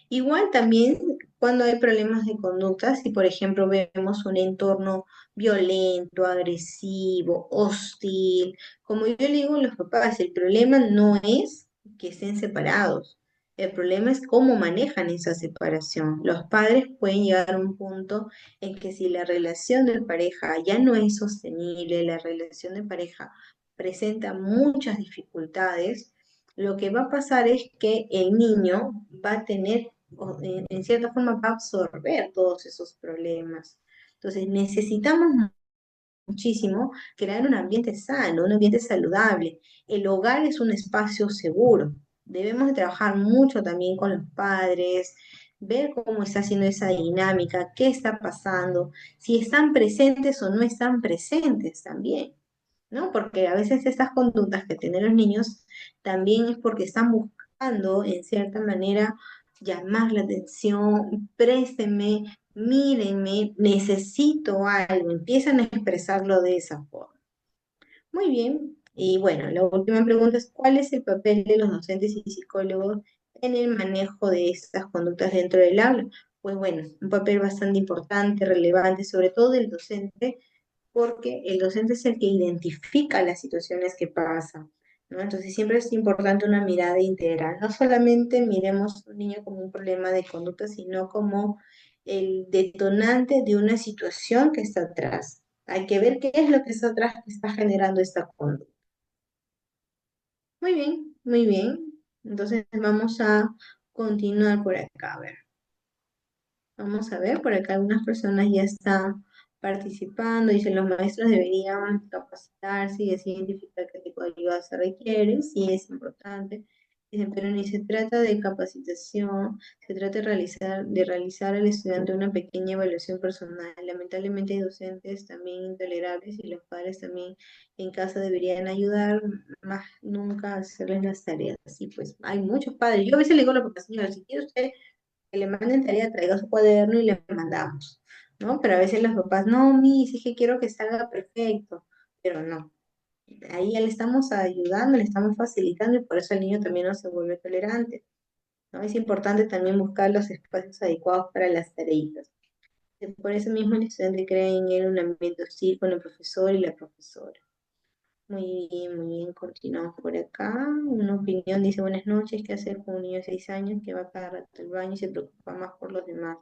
Igual también cuando hay problemas de conducta, si por ejemplo vemos un entorno violento, agresivo, hostil, como yo le digo a los papás, el problema no es que estén separados, el problema es cómo manejan esa separación. Los padres pueden llegar a un punto en que si la relación de pareja ya no es sostenible, la relación de pareja presenta muchas dificultades, lo que va a pasar es que el niño va a tener en cierta forma va a absorber todos esos problemas. Entonces necesitamos muchísimo crear un ambiente sano, un ambiente saludable. El hogar es un espacio seguro. Debemos de trabajar mucho también con los padres, ver cómo está haciendo esa dinámica, qué está pasando, si están presentes o no están presentes también. ¿No? Porque a veces estas conductas que tienen los niños también es porque están buscando, en cierta manera, llamar la atención, présteme, mírenme, necesito algo, empiezan a expresarlo de esa forma. Muy bien, y bueno, la última pregunta es, ¿cuál es el papel de los docentes y psicólogos en el manejo de estas conductas dentro del aula? Pues bueno, un papel bastante importante, relevante, sobre todo del docente, porque el docente es el que identifica las situaciones que pasan, ¿no? Entonces siempre es importante una mirada integral. No solamente miremos a un niño como un problema de conducta, sino como el detonante de una situación que está atrás. Hay que ver qué es lo que está atrás que está generando esta conducta. Muy bien, muy bien. Entonces vamos a continuar por acá. A ver. Vamos a ver, por acá algunas personas ya están participando. Dicen, los maestros deberían capacitarse y así identificar qué tipo de ayuda se requiere. Sí, es importante. Dicen, pero ni se trata de capacitación, se trata de realizar al estudiante una pequeña evaluación personal. Lamentablemente hay docentes también intolerables y los padres también en casa deberían ayudar, más nunca hacerles las tareas. Y pues hay muchos padres. Yo a veces le digo a los papás, señora, si quiere usted que le manden tarea, traiga su cuaderno y le mandamos, ¿no? Pero a veces los papás, no, mis, es que quiero que salga perfecto, pero no. Ahí ya le estamos ayudando, le estamos facilitando y por eso el niño también no se vuelve tolerante, ¿no? Es importante también buscar los espacios adecuados para las tareitas. Por eso mismo el estudiante crea en él un ambiente hostil con el profesor y la profesora. Muy bien, continuamos por acá. Una opinión dice, buenas noches, ¿qué hacer con un niño de 6 años que va cada rato al baño y se preocupa más por los demás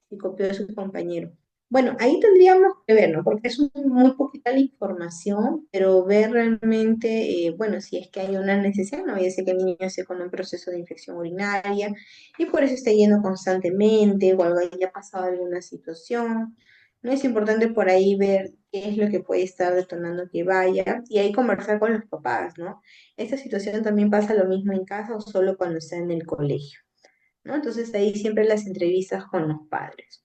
y copió de su compañero? Bueno, ahí tendríamos que ver, ¿no? Porque es muy poquita la información, pero ver realmente, bueno, si es que hay una necesidad, no vaya a ser que el niño esté con un proceso de infección urinaria y por eso está yendo constantemente o algo haya pasado alguna situación. No es importante por ahí ver qué es lo que puede estar detonando que vaya y ahí conversar con los papás, ¿no? ¿Esta situación también pasa lo mismo en casa o solo cuando está en el colegio? ¿No? Entonces ahí siempre las entrevistas con los padres.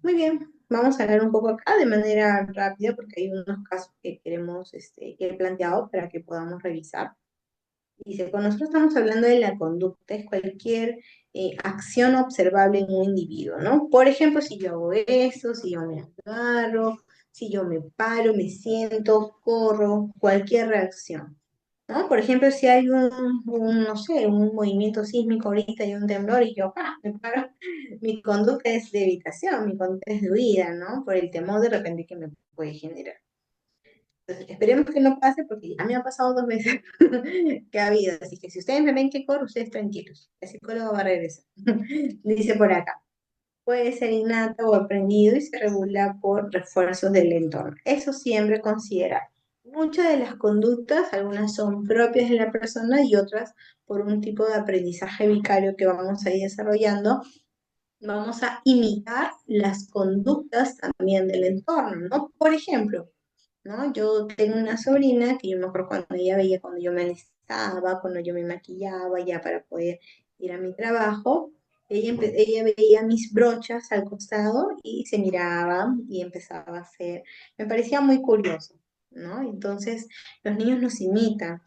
Muy bien, vamos a hablar un poco acá de manera rápida porque hay unos casos que queremos, que he planteado para que podamos revisar. Dice, cuando nosotros estamos hablando de la conducta, es cualquier acción observable en un individuo, ¿no? Por ejemplo, si yo hago esto, si yo me agarro, si yo me paro, me siento, corro, cualquier reacción, ¿no? Por ejemplo, si hay no sé, un movimiento sísmico ahorita y un temblor y yo me paro, mi conducta es de evitación, mi conducta es de huida, ¿no? Por el temor de repente que me puede generar. Esperemos que no pase porque ya me ha pasado 2 veces que ha habido. Así que si ustedes me ven que corro, ustedes tranquilos. El psicólogo va a regresar. Dice por acá. Puede ser innato o aprendido y se regula por refuerzos del entorno. Eso siempre considera. Muchas de las conductas, algunas son propias de la persona y otras por un tipo de aprendizaje vicario que vamos a ir desarrollando. Vamos a imitar las conductas también del entorno, ¿no? Por ejemplo, ¿no? Yo tengo una sobrina que yo me acuerdo cuando ella veía, cuando yo me alistaba, cuando yo me maquillaba ya para poder ir a mi trabajo, ella veía mis brochas al costado y se miraba y empezaba a hacer. Me parecía muy curioso, ¿no? Entonces, los niños nos imitan.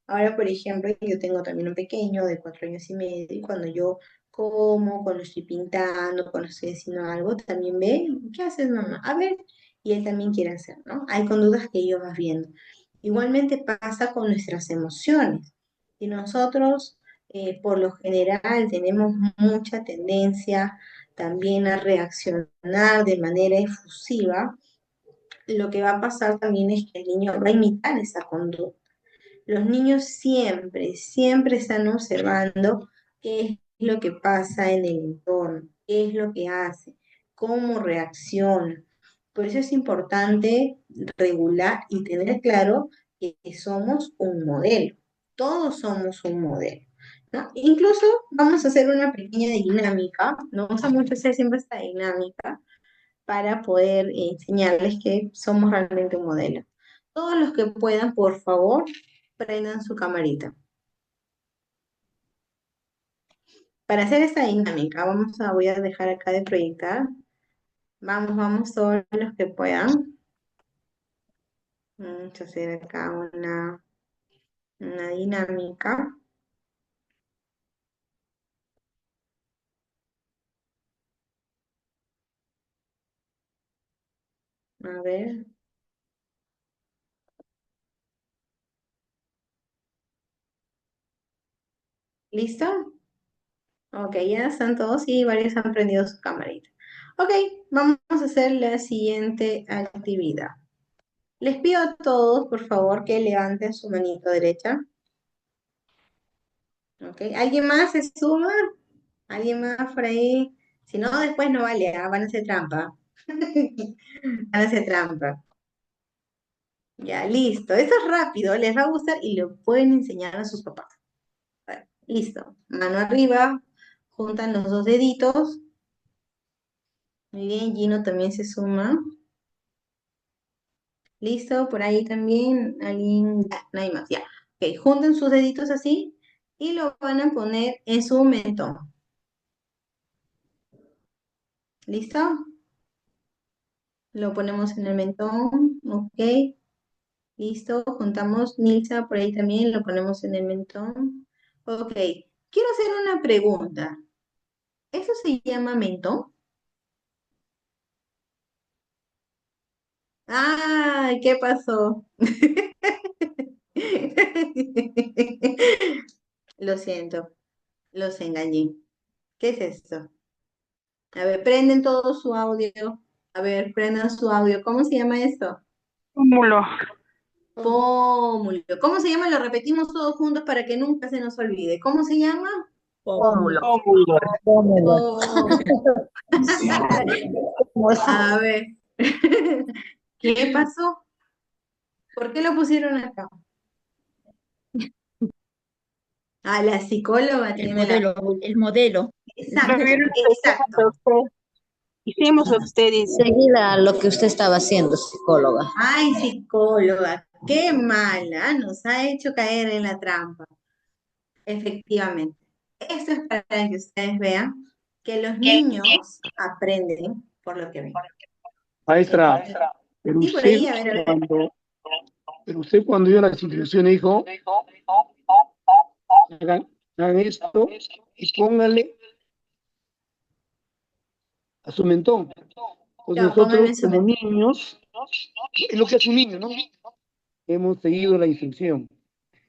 Ahora, por ejemplo, yo tengo también un pequeño de 4 años y medio y cuando yo como, cuando estoy pintando, cuando estoy haciendo algo, también ve, ¿qué haces, mamá? A ver, y él también quiere hacer, ¿no? Hay conductas que ellos van viendo. Igualmente pasa con nuestras emociones. Y nosotros, por lo general, tenemos mucha tendencia también a reaccionar de manera efusiva. Lo que va a pasar también es que el niño va a imitar esa conducta. Los niños siempre, siempre están observando qué es lo que pasa en el entorno, qué es lo que hace, cómo reacciona. Por eso es importante regular y tener claro que somos un modelo. Todos somos un modelo, ¿no? Incluso vamos a hacer una pequeña dinámica, nos gusta mucho hacer siempre esta dinámica para poder enseñarles que somos realmente un modelo. Todos los que puedan, por favor, prendan su camarita. Para hacer esta dinámica, voy a dejar acá de proyectar. Vamos, todos los que puedan. Vamos a hacer acá una dinámica. A ver. ¿Listo? Ok, ya están todos y varios han prendido su camarita. Ok, vamos a hacer la siguiente actividad. Les pido a todos, por favor, que levanten su manito derecha. Ok, ¿alguien más se suma? ¿Alguien más por ahí? Si no, después no vale, van a hacer trampa. Van a hacer trampa. Ya, listo. Esto es rápido, les va a gustar y lo pueden enseñar a sus papás. Bueno, listo. Mano arriba, juntan los dos deditos. Muy bien, Gino también se suma. Listo, por ahí también. Alguien, ya, nadie más, ya. Ok, junten sus deditos así y lo van a poner en su mentón. ¿Listo? Lo ponemos en el mentón, ok. Listo, juntamos Nilsa por ahí también, lo ponemos en el mentón. Ok, quiero hacer una pregunta. ¿Eso se llama mentón? Ay, ¿qué pasó? Lo siento, los engañé. ¿Qué es esto? A ver, prenden todo su audio. A ver, prendan su audio. ¿Cómo se llama esto? Pómulo. Pómulo. ¿Cómo se llama? Lo repetimos todos juntos para que nunca se nos olvide. ¿Cómo se llama? Pómulo. Pómulo. A ver, ¿qué pasó? ¿Por qué lo pusieron acá? Ah, la psicóloga tiene El modelo. Exacto, exacto. Hicimos lo que usted dice. Seguida lo que usted estaba haciendo, psicóloga. Ay, psicóloga, qué mala, nos ha hecho caer en la trampa. Efectivamente. Esto es para que ustedes vean que los niños aprenden por lo que ven. Maestra, pero Sí, por ahí, a ver. usted cuando dio las instrucciones dijo, hagan esto y pónganle a su mentón. Pues No, pónganle nosotros su como mentón. niños, es lo que hace un niño, ¿no? Hemos seguido la instrucción.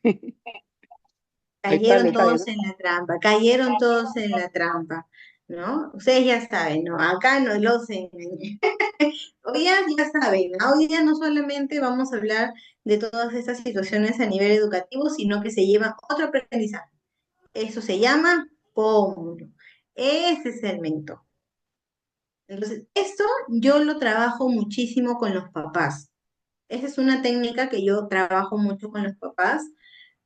Ahí está el Cayeron detalle, todos en la trampa, cayeron todos en la trampa, ¿no? Ustedes ya saben, ¿no? Acá no los engañé. Hoy ya saben, ¿no? Hoy día no solamente vamos a hablar de todas estas situaciones a nivel educativo, sino que se lleva otro aprendizaje. Eso se llama pómulo. Ese es el mentor. Entonces, esto yo lo trabajo muchísimo con los papás. Esa es una técnica que yo trabajo mucho con los papás.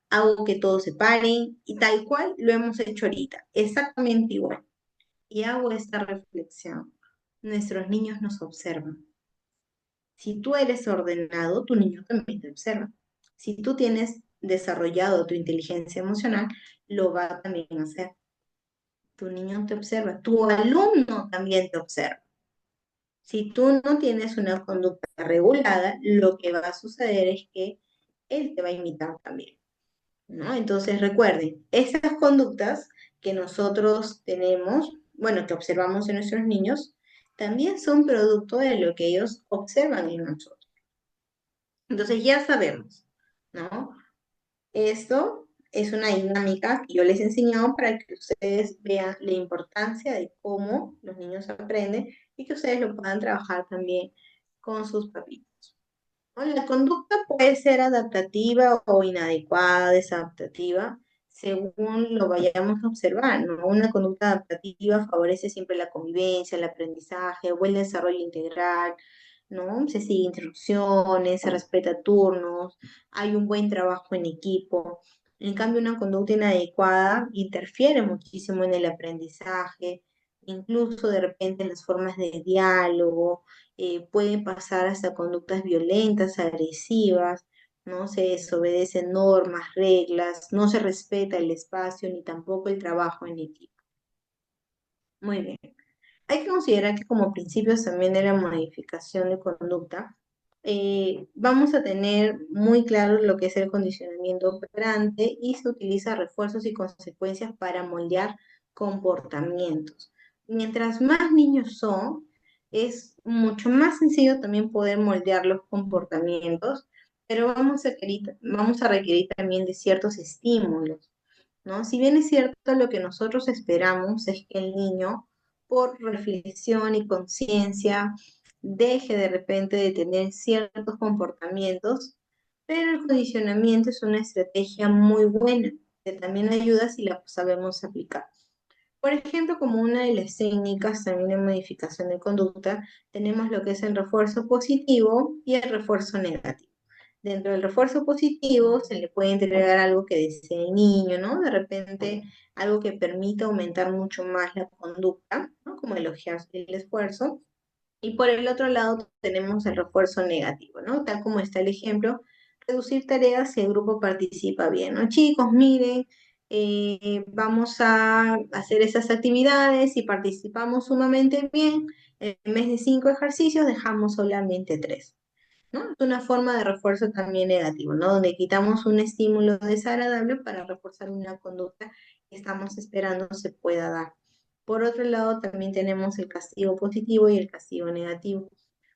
Hago que todos se paren y tal cual lo hemos hecho ahorita, exactamente igual. Y hago esta reflexión. Nuestros niños nos observan. Si tú eres ordenado, tu niño también te observa. Si tú tienes desarrollado tu inteligencia emocional, lo va también a hacer. Tu niño te observa, tu alumno también te observa. Si tú no tienes una conducta regulada, lo que va a suceder es que él te va a imitar también, ¿no? Entonces recuerden, esas conductas que nosotros tenemos, bueno, que observamos en nuestros niños, también son producto de lo que ellos observan en nosotros. Entonces ya sabemos, ¿no? Esto es una dinámica que yo les he enseñado para que ustedes vean la importancia de cómo los niños aprenden y que ustedes lo puedan trabajar también con sus papitos. ¿No? La conducta puede ser adaptativa o inadecuada, desadaptativa, según lo vayamos a observar, ¿no? Una conducta adaptativa favorece siempre la convivencia, el aprendizaje o el desarrollo integral, ¿no? Se sigue instrucciones, se respeta turnos, hay un buen trabajo en equipo. En cambio, una conducta inadecuada interfiere muchísimo en el aprendizaje, incluso de repente en las formas de diálogo, pueden pasar hasta conductas violentas, agresivas, no se desobedecen normas, reglas, no se respeta el espacio ni tampoco el trabajo en equipo. Muy bien. Hay que considerar que como principios también de la modificación de conducta, vamos a tener muy claro lo que es el condicionamiento operante y se utiliza refuerzos y consecuencias para moldear comportamientos. Mientras más niños son, es mucho más sencillo también poder moldear los comportamientos, pero vamos a requerir también de ciertos estímulos, ¿no? Si bien es cierto, lo que nosotros esperamos es que el niño, por reflexión y conciencia, deje de repente de tener ciertos comportamientos, pero el condicionamiento es una estrategia muy buena, que también ayuda si la sabemos aplicar. Por ejemplo, como una de las técnicas también de modificación de conducta, tenemos lo que es el refuerzo positivo y el refuerzo negativo. Dentro del refuerzo positivo se le puede entregar algo que desee el niño, ¿no? De repente algo que permita aumentar mucho más la conducta, ¿no? Como elogiar el esfuerzo. Y por el otro lado tenemos el refuerzo negativo, ¿no? Tal como está el ejemplo, reducir tareas si el grupo participa bien, ¿no? Chicos, miren, vamos a hacer esas actividades y participamos sumamente bien. En vez de 5 ejercicios, dejamos solamente 3. ¿No? Es una forma de refuerzo también negativo, ¿no? Donde quitamos un estímulo desagradable para reforzar una conducta que estamos esperando se pueda dar. Por otro lado, también tenemos el castigo positivo y el castigo negativo.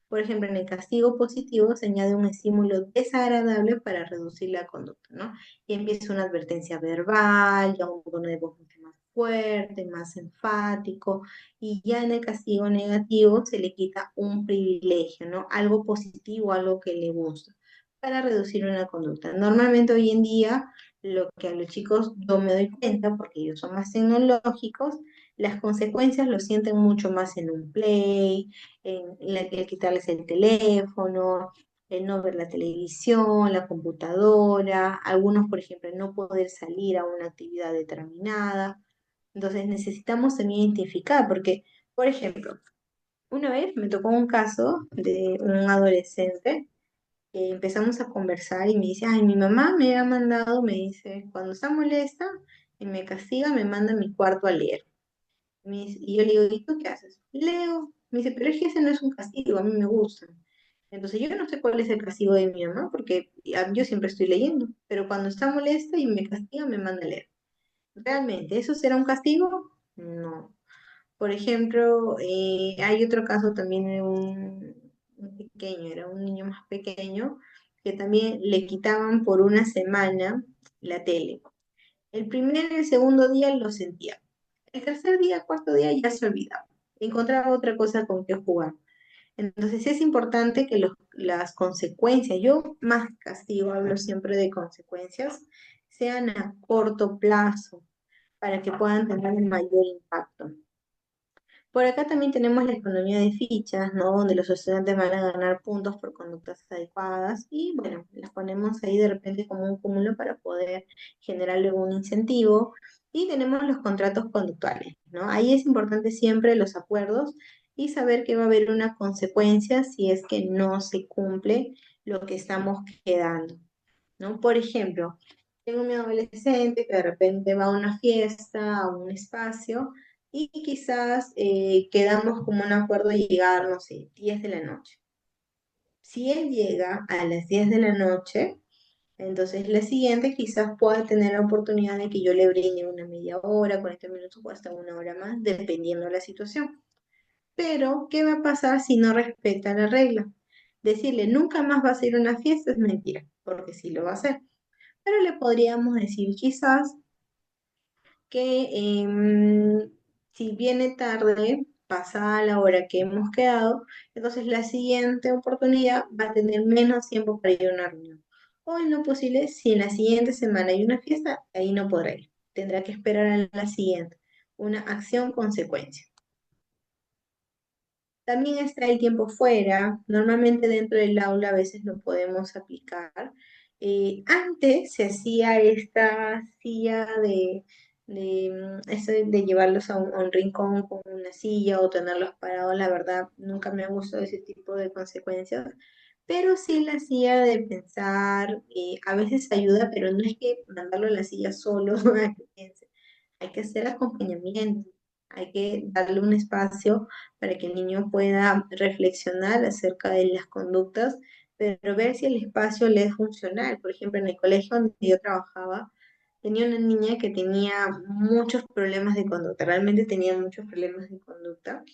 Por ejemplo, en el castigo positivo se añade un estímulo desagradable para reducir la conducta, ¿no? Y empieza una advertencia verbal, ya un tono de voz mucho más fuerte, más enfático, y ya en el castigo negativo se le quita un privilegio, ¿no? Algo positivo, algo que le gusta, para reducir una conducta. Normalmente hoy en día, lo que a los chicos yo me doy cuenta, porque ellos son más tecnológicos, las consecuencias lo sienten mucho más en un play, el quitarles el teléfono, el no ver la televisión, la computadora, algunos, por ejemplo, no poder salir a una actividad determinada. Entonces necesitamos también identificar, porque, por ejemplo, una vez me tocó un caso de un adolescente que empezamos a conversar y me dice, ay, mi mamá me ha mandado, me dice, cuando está molesta y me castiga, me manda a mi cuarto a leer. Y yo le digo, ¿y tú qué haces? Leo. Me dice, pero es que ese no es un castigo, a mí me gusta. Entonces yo no sé cuál es el castigo de mi mamá, porque yo siempre estoy leyendo, pero cuando está molesta y me castiga, me manda a leer. ¿Realmente eso será un castigo? No. Por ejemplo, hay otro caso también de un pequeño, era un niño más pequeño, que también le quitaban por una semana la tele. El primer y el segundo día lo sentía. El tercer día, cuarto día ya se olvidaba. Encontraba otra cosa con que jugar. Entonces es importante que las consecuencias, yo más castigo, hablo siempre de consecuencias, sean a corto plazo para que puedan tener un mayor impacto. Por acá también tenemos la economía de fichas, ¿no? Donde los estudiantes van a ganar puntos por conductas adecuadas y bueno, las ponemos ahí de repente como un cúmulo para poder generarle un incentivo. Y tenemos los contratos conductuales, ¿no? Ahí es importante siempre los acuerdos y saber que va a haber una consecuencia si es que no se cumple lo que estamos quedando, ¿no? Por ejemplo, tengo mi adolescente que de repente va a una fiesta, a un espacio, y quizás quedamos como un acuerdo de llegar, no sé, 10 de la noche. Si él llega a las 10 de la noche, entonces la siguiente quizás pueda tener la oportunidad de que yo le brinde una media hora, 40 minutos o hasta una hora más, dependiendo de la situación. Pero, ¿qué va a pasar si no respeta la regla? Decirle nunca más vas a ir a una fiesta es mentira, porque sí lo va a hacer. Pero le podríamos decir quizás que si viene tarde, pasada la hora que hemos quedado, entonces la siguiente oportunidad va a tener menos tiempo para ir a una reunión. O en lo posible, si en la siguiente semana hay una fiesta, ahí no podrá ir. Tendrá que esperar a la siguiente. Una acción-consecuencia. También está el tiempo fuera. Normalmente dentro del aula a veces lo podemos aplicar. Antes se hacía esta silla eso de llevarlos a un rincón con una silla o tenerlos parados. La verdad, nunca me ha gustado ese tipo de consecuencias. Pero sí la silla de pensar, a veces ayuda, pero no es que mandarlo a la silla solo a que piense. Hay que hacer acompañamiento, hay que darle un espacio para que el niño pueda reflexionar acerca de las conductas, pero ver si el espacio le es funcional. Por ejemplo, en el colegio donde yo trabajaba, tenía una niña que tenía muchos problemas de conducta, realmente tenía muchos problemas de conducta.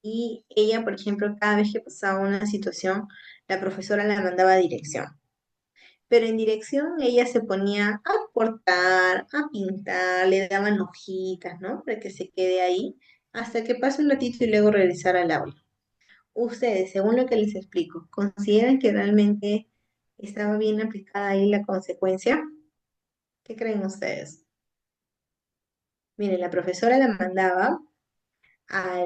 Y ella, por ejemplo, cada vez que pasaba una situación, la profesora la mandaba a dirección. Pero en dirección ella se ponía a cortar, a pintar, le daban hojitas, ¿no? Para que se quede ahí hasta que pase un ratito y luego regresar al aula. Ustedes, según lo que les explico, ¿consideran que realmente estaba bien aplicada ahí la consecuencia? ¿Qué creen ustedes? Miren, la profesora la mandaba a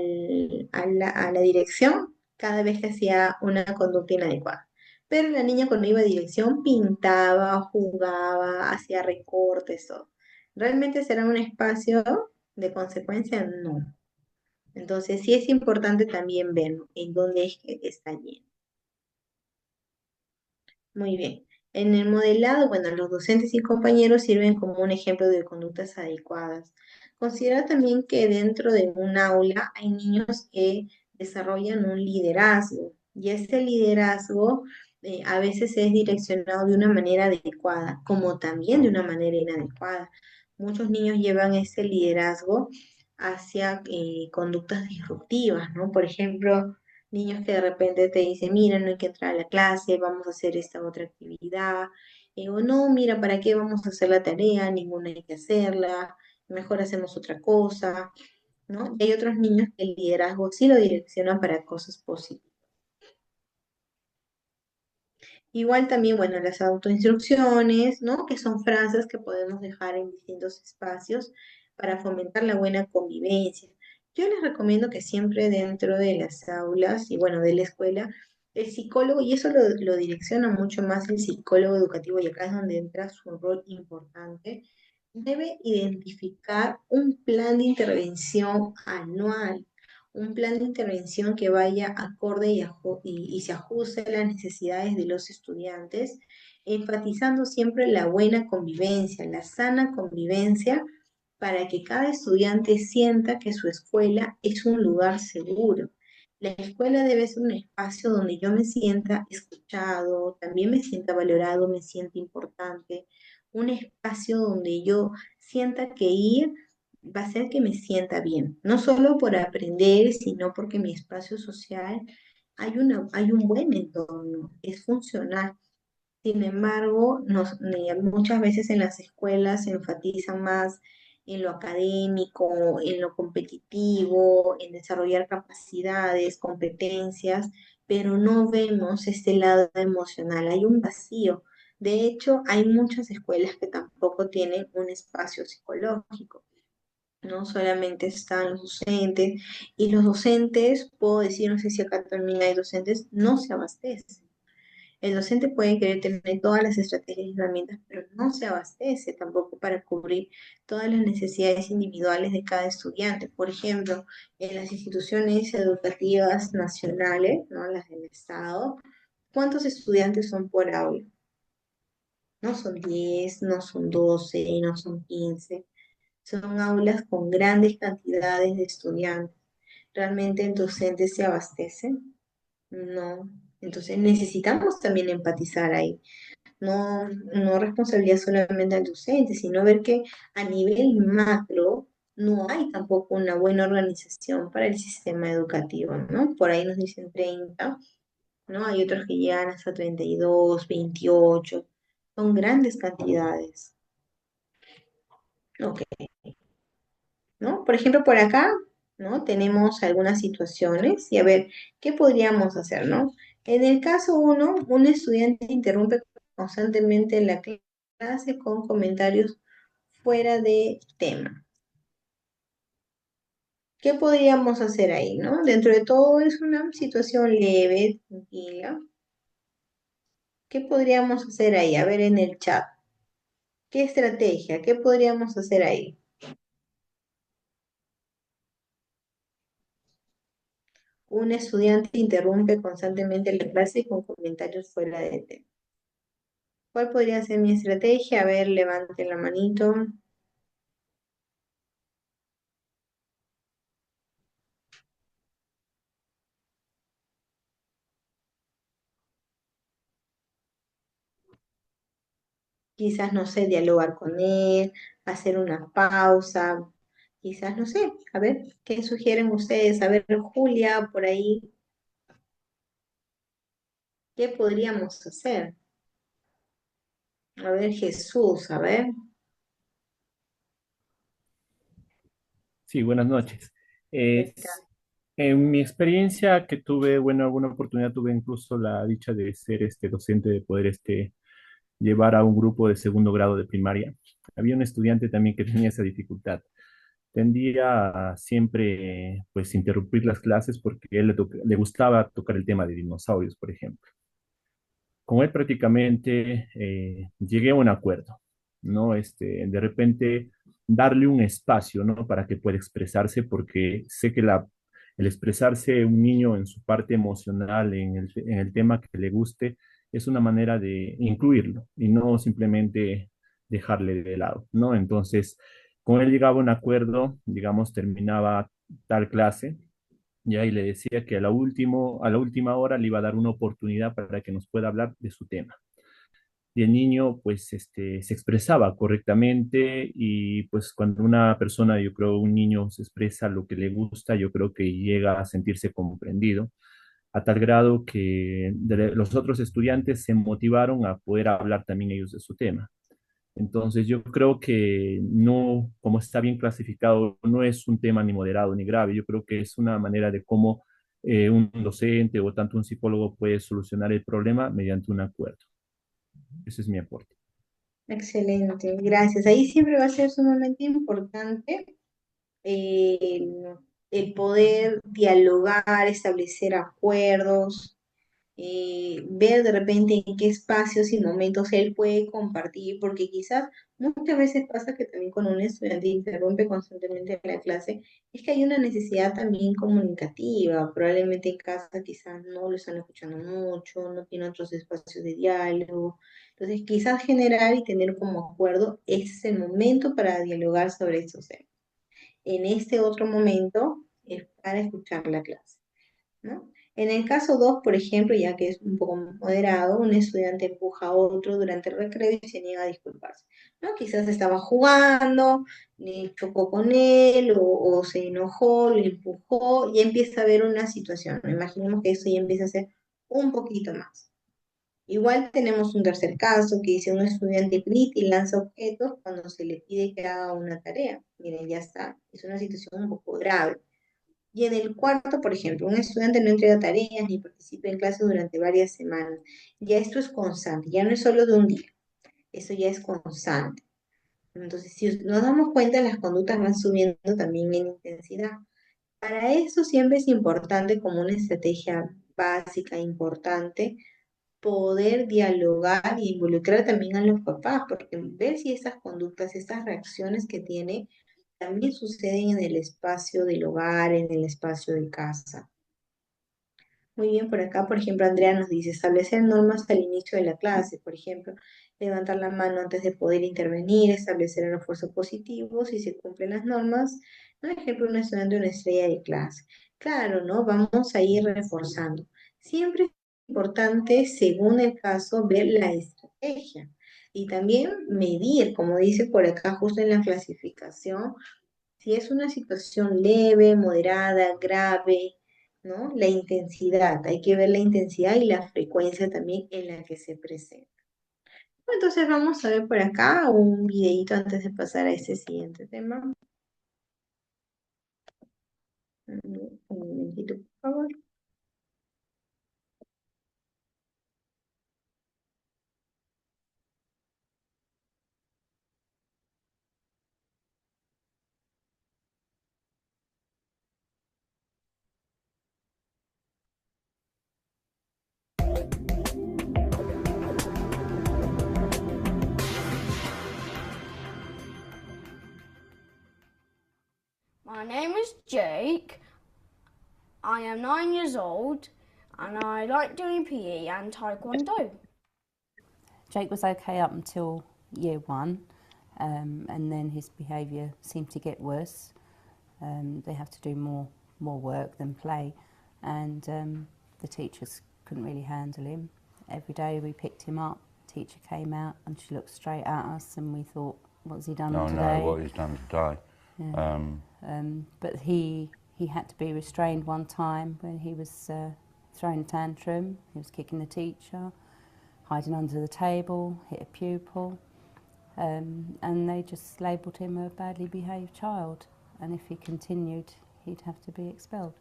la dirección cada vez que hacía una conducta inadecuada. Pero la niña cuando iba a dirección pintaba, jugaba, hacía recortes, todo. ¿Realmente será un espacio de consecuencia? No. Entonces sí es importante también ver en dónde es que está bien. Muy bien. En el modelado, bueno, los docentes y compañeros sirven como un ejemplo de conductas adecuadas. Considera también que dentro de un aula hay niños que desarrollan un liderazgo y ese liderazgo a veces es direccionado de una manera adecuada, como también de una manera inadecuada. Muchos niños llevan ese liderazgo hacia conductas disruptivas, ¿no? Por ejemplo, niños que de repente te dicen, mira, no hay que entrar a la clase, vamos a hacer esta otra actividad, o no, mira, ¿para qué vamos a hacer la tarea? Ninguna hay que hacerla, mejor hacemos otra cosa, ¿no? Y hay otros niños que el liderazgo sí lo direccionan para cosas positivas. Igual también, bueno, las autoinstrucciones, ¿no? Que son frases que podemos dejar en distintos espacios para fomentar la buena convivencia. Yo les recomiendo que siempre dentro de las aulas y bueno, de la escuela, el psicólogo, y eso lo direcciona mucho más el psicólogo educativo, y acá es donde entra su rol importante, debe identificar un plan de intervención anual, un plan de intervención que vaya acorde y se ajuste a las necesidades de los estudiantes, enfatizando siempre la buena convivencia, la sana convivencia, para que cada estudiante sienta que su escuela es un lugar seguro. La escuela debe ser un espacio donde yo me sienta escuchado, también me sienta valorado, me sienta importante, un espacio donde yo sienta que ir va a ser que me sienta bien, no solo por aprender, sino porque mi espacio social hay un buen entorno, es funcional. Sin embargo, muchas veces en las escuelas se enfatiza más en lo académico, en lo competitivo, en desarrollar capacidades, competencias, pero no vemos este lado emocional, hay un vacío. De hecho, hay muchas escuelas que tampoco tienen un espacio psicológico. No solamente están los docentes, y los docentes, puedo decir, no sé si acá también hay docentes, no se abastecen. El docente puede querer tener todas las estrategias y herramientas, pero no se abastece tampoco para cubrir todas las necesidades individuales de cada estudiante. Por ejemplo, en las instituciones educativas nacionales, ¿no? Las del Estado, ¿cuántos estudiantes son por aula? No son 10, no son 12, no son 15. Son aulas con grandes cantidades de estudiantes. ¿Realmente el docente se abastece? No. Entonces necesitamos también empatizar ahí. No, no responsabilidad solamente al docente, sino ver que a nivel macro no hay tampoco una buena organización para el sistema educativo, ¿no? Por ahí nos dicen 30, ¿no? Hay otros que llegan hasta 32, 28. Son grandes cantidades. Ok. ¿No? Por ejemplo, por acá, ¿no? Tenemos algunas situaciones y a ver, ¿qué podríamos hacer, ¿no? En el caso uno, un estudiante interrumpe constantemente la clase con comentarios fuera de tema. ¿Qué podríamos hacer ahí, no? Dentro de todo es una situación leve, tranquila. ¿Qué podríamos hacer ahí? A ver en el chat. ¿Qué estrategia? ¿Qué podríamos hacer ahí? Un estudiante interrumpe constantemente la clase con comentarios fuera de tema. ¿Cuál podría ser mi estrategia? A ver, levante la manito. Quizás, no sé, dialogar con él, hacer una pausa. Quizás, no sé, a ver, ¿qué sugieren ustedes? A ver, Julia, por ahí, ¿qué podríamos hacer? A ver, Jesús, a ver. Sí, buenas noches. ¿Qué tal? En mi experiencia que tuve, bueno, alguna oportunidad tuve incluso la dicha de ser docente, de poder llevar a un grupo de segundo grado de primaria. Había un estudiante también que tenía esa dificultad. Tendía a siempre, pues, interrumpir las clases porque a él le gustaba tocar el tema de dinosaurios, por ejemplo. Con él prácticamente llegué a un acuerdo, ¿no? De repente darle un espacio, ¿no? Para que pueda expresarse, porque sé que el expresarse un niño en su parte emocional, en el tema que le guste, es una manera de incluirlo y no simplemente dejarle de lado, ¿no? Entonces, con él llegaba a un acuerdo, digamos, terminaba tal clase ya, y le decía que a la última hora le iba a dar una oportunidad para que nos pueda hablar de su tema. Y el niño, pues, se expresaba correctamente y pues cuando una persona, yo creo, un niño se expresa lo que le gusta, yo creo que llega a sentirse comprendido, a tal grado que los otros estudiantes se motivaron a poder hablar también ellos de su tema. Entonces, yo creo que no, como está bien clasificado, no es un tema ni moderado ni grave. Yo creo que es una manera de cómo un docente o tanto un psicólogo puede solucionar el problema mediante un acuerdo. Ese es mi aporte. Excelente, gracias. Ahí siempre va a ser sumamente importante el, el poder dialogar, establecer acuerdos, ver de repente en qué espacios y momentos él puede compartir, porque quizás muchas veces pasa que también cuando un estudiante interrumpe constantemente la clase, es que hay una necesidad también comunicativa, probablemente en casa quizás no lo están escuchando mucho, no tiene otros espacios de diálogo, entonces quizás generar y tener como acuerdo ese es el momento para dialogar sobre estos temas. En este otro momento es para escuchar la clase, ¿no? En el caso 2, por ejemplo, ya que es un poco más moderado, un estudiante empuja a otro durante el recreo y se niega a disculparse, ¿no? Quizás estaba jugando, le chocó con él o se enojó, le empujó y empieza a haber una situación. Imaginemos que eso ya empieza a ser un poquito más. Igual tenemos un tercer caso que dice un estudiante grita y lanza objetos cuando se le pide que haga una tarea. Miren, ya está, es una situación un poco grave. Y en el cuarto, por ejemplo, un estudiante no entrega tareas ni participa en clase durante varias semanas. Ya esto es constante, ya no es solo de un día, eso ya es constante. Entonces, si nos damos cuenta, las conductas van subiendo también en intensidad. Para eso siempre es importante, como una estrategia básica, importante, poder dialogar y involucrar también a los papás, porque ver si estas conductas, estas reacciones que tiene, también suceden en el espacio del hogar, en el espacio de casa. Muy bien, por acá, por ejemplo, Andrea nos dice establecer normas al inicio de la clase, por ejemplo, levantar la mano antes de poder intervenir, establecer el refuerzo positivo si se cumplen las normas. Por ejemplo, un estudiante una estrella de clase. Claro, ¿no? Vamos a ir reforzando. Siempre es importante, según el caso, ver la estrategia y también medir, como dice por acá justo en la clasificación, si es una situación leve, moderada, grave, ¿no? La intensidad, hay que ver la intensidad y la frecuencia también en la que se presenta. Entonces vamos a ver por acá un videito antes de pasar a este siguiente tema. Un momentito, por favor. My name is Jake. I am 9 years old and I like doing PE and Taekwondo. Jake was okay up until year one, and then his behaviour seemed to get worse. They have to do more work than play, and the teachers couldn't really handle him. Every day we picked him up, teacher came out and she looked straight at us and we thought, what's he done today? No, what he's done today. Yeah. But he had to be restrained one time when he was throwing a tantrum. He was kicking the teacher, hiding under the table, hit a pupil, and they just labelled him a badly behaved child, and if he continued he'd have to be expelled.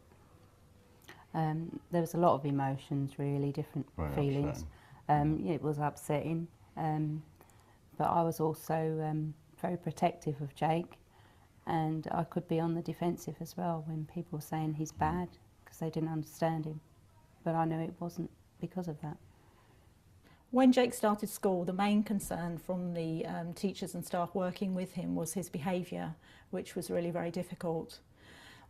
There was a lot of emotions, really, different feelings. It was upsetting, but I was also very protective of Jake, and I could be on the defensive as well when people were saying he's bad because they didn't understand him, but I knew it wasn't because of that. When Jake started school, the main concern from the teachers and staff working with him was his behaviour, which was really very difficult.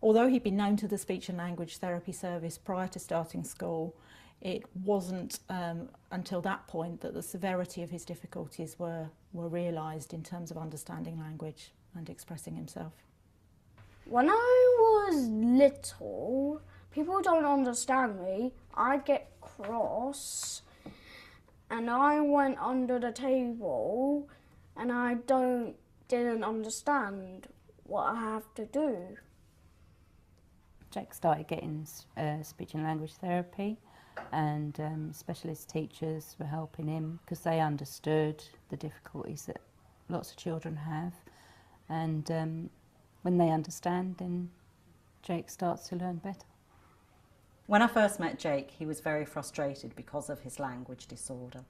Although he'd been known to the speech and language therapy service prior to starting school, it wasn't until that point that the severity of his difficulties were realised in terms of understanding language and expressing himself. When I was little, people don't understand me. I get cross and I went under the table and I didn't understand what I have to do. Jake started getting speech and language therapy, and specialist teachers were helping him because they understood the difficulties that lots of children have, and when they understand, then Jake starts to learn better. When I first met Jake, he was very frustrated because of his language disorder.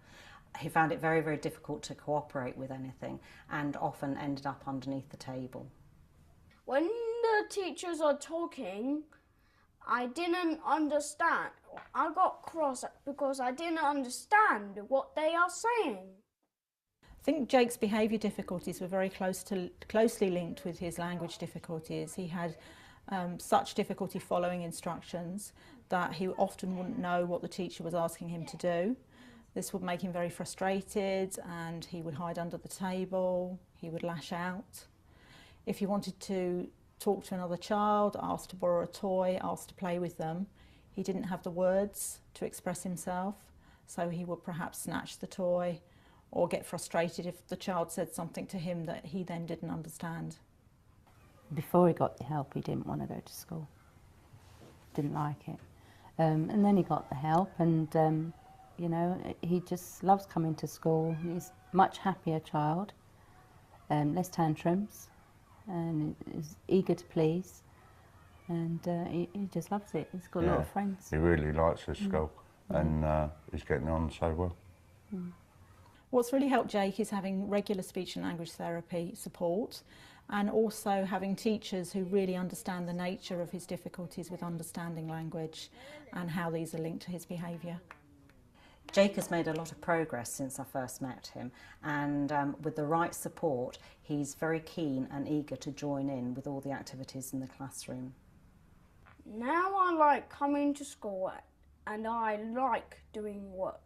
He found it very, very difficult to cooperate with anything and often ended up underneath the table. When the teachers are talking, I didn't understand. I got cross because I didn't understand what they are saying. I think Jake's behaviour difficulties were very closely linked with his language difficulties. He had such difficulty following instructions that he often wouldn't know what the teacher was asking him to do. This would make him very frustrated and he would hide under the table, he would lash out. If he wanted to talk to another child, asked to borrow a toy, asked to play with them, he didn't have the words to express himself, so he would perhaps snatch the toy or get frustrated if the child said something to him that he then didn't understand. Before he got the help, he didn't want to go to school, didn't like it. And then he got the help, and You know, he just loves coming to school. He's a much happier child, less tantrums, and is eager to please, and he just loves it. He's got a lot of friends. He really likes his school, and he's getting on so well. What's really helped Jake is having regular speech and language therapy support, and also having teachers who really understand the nature of his difficulties with understanding language and how these are linked to his behaviour. Jake has made a lot of progress since I first met him, and with the right support, he's very keen and eager to join in with all the activities in the classroom. Now I like coming to school and I like doing work.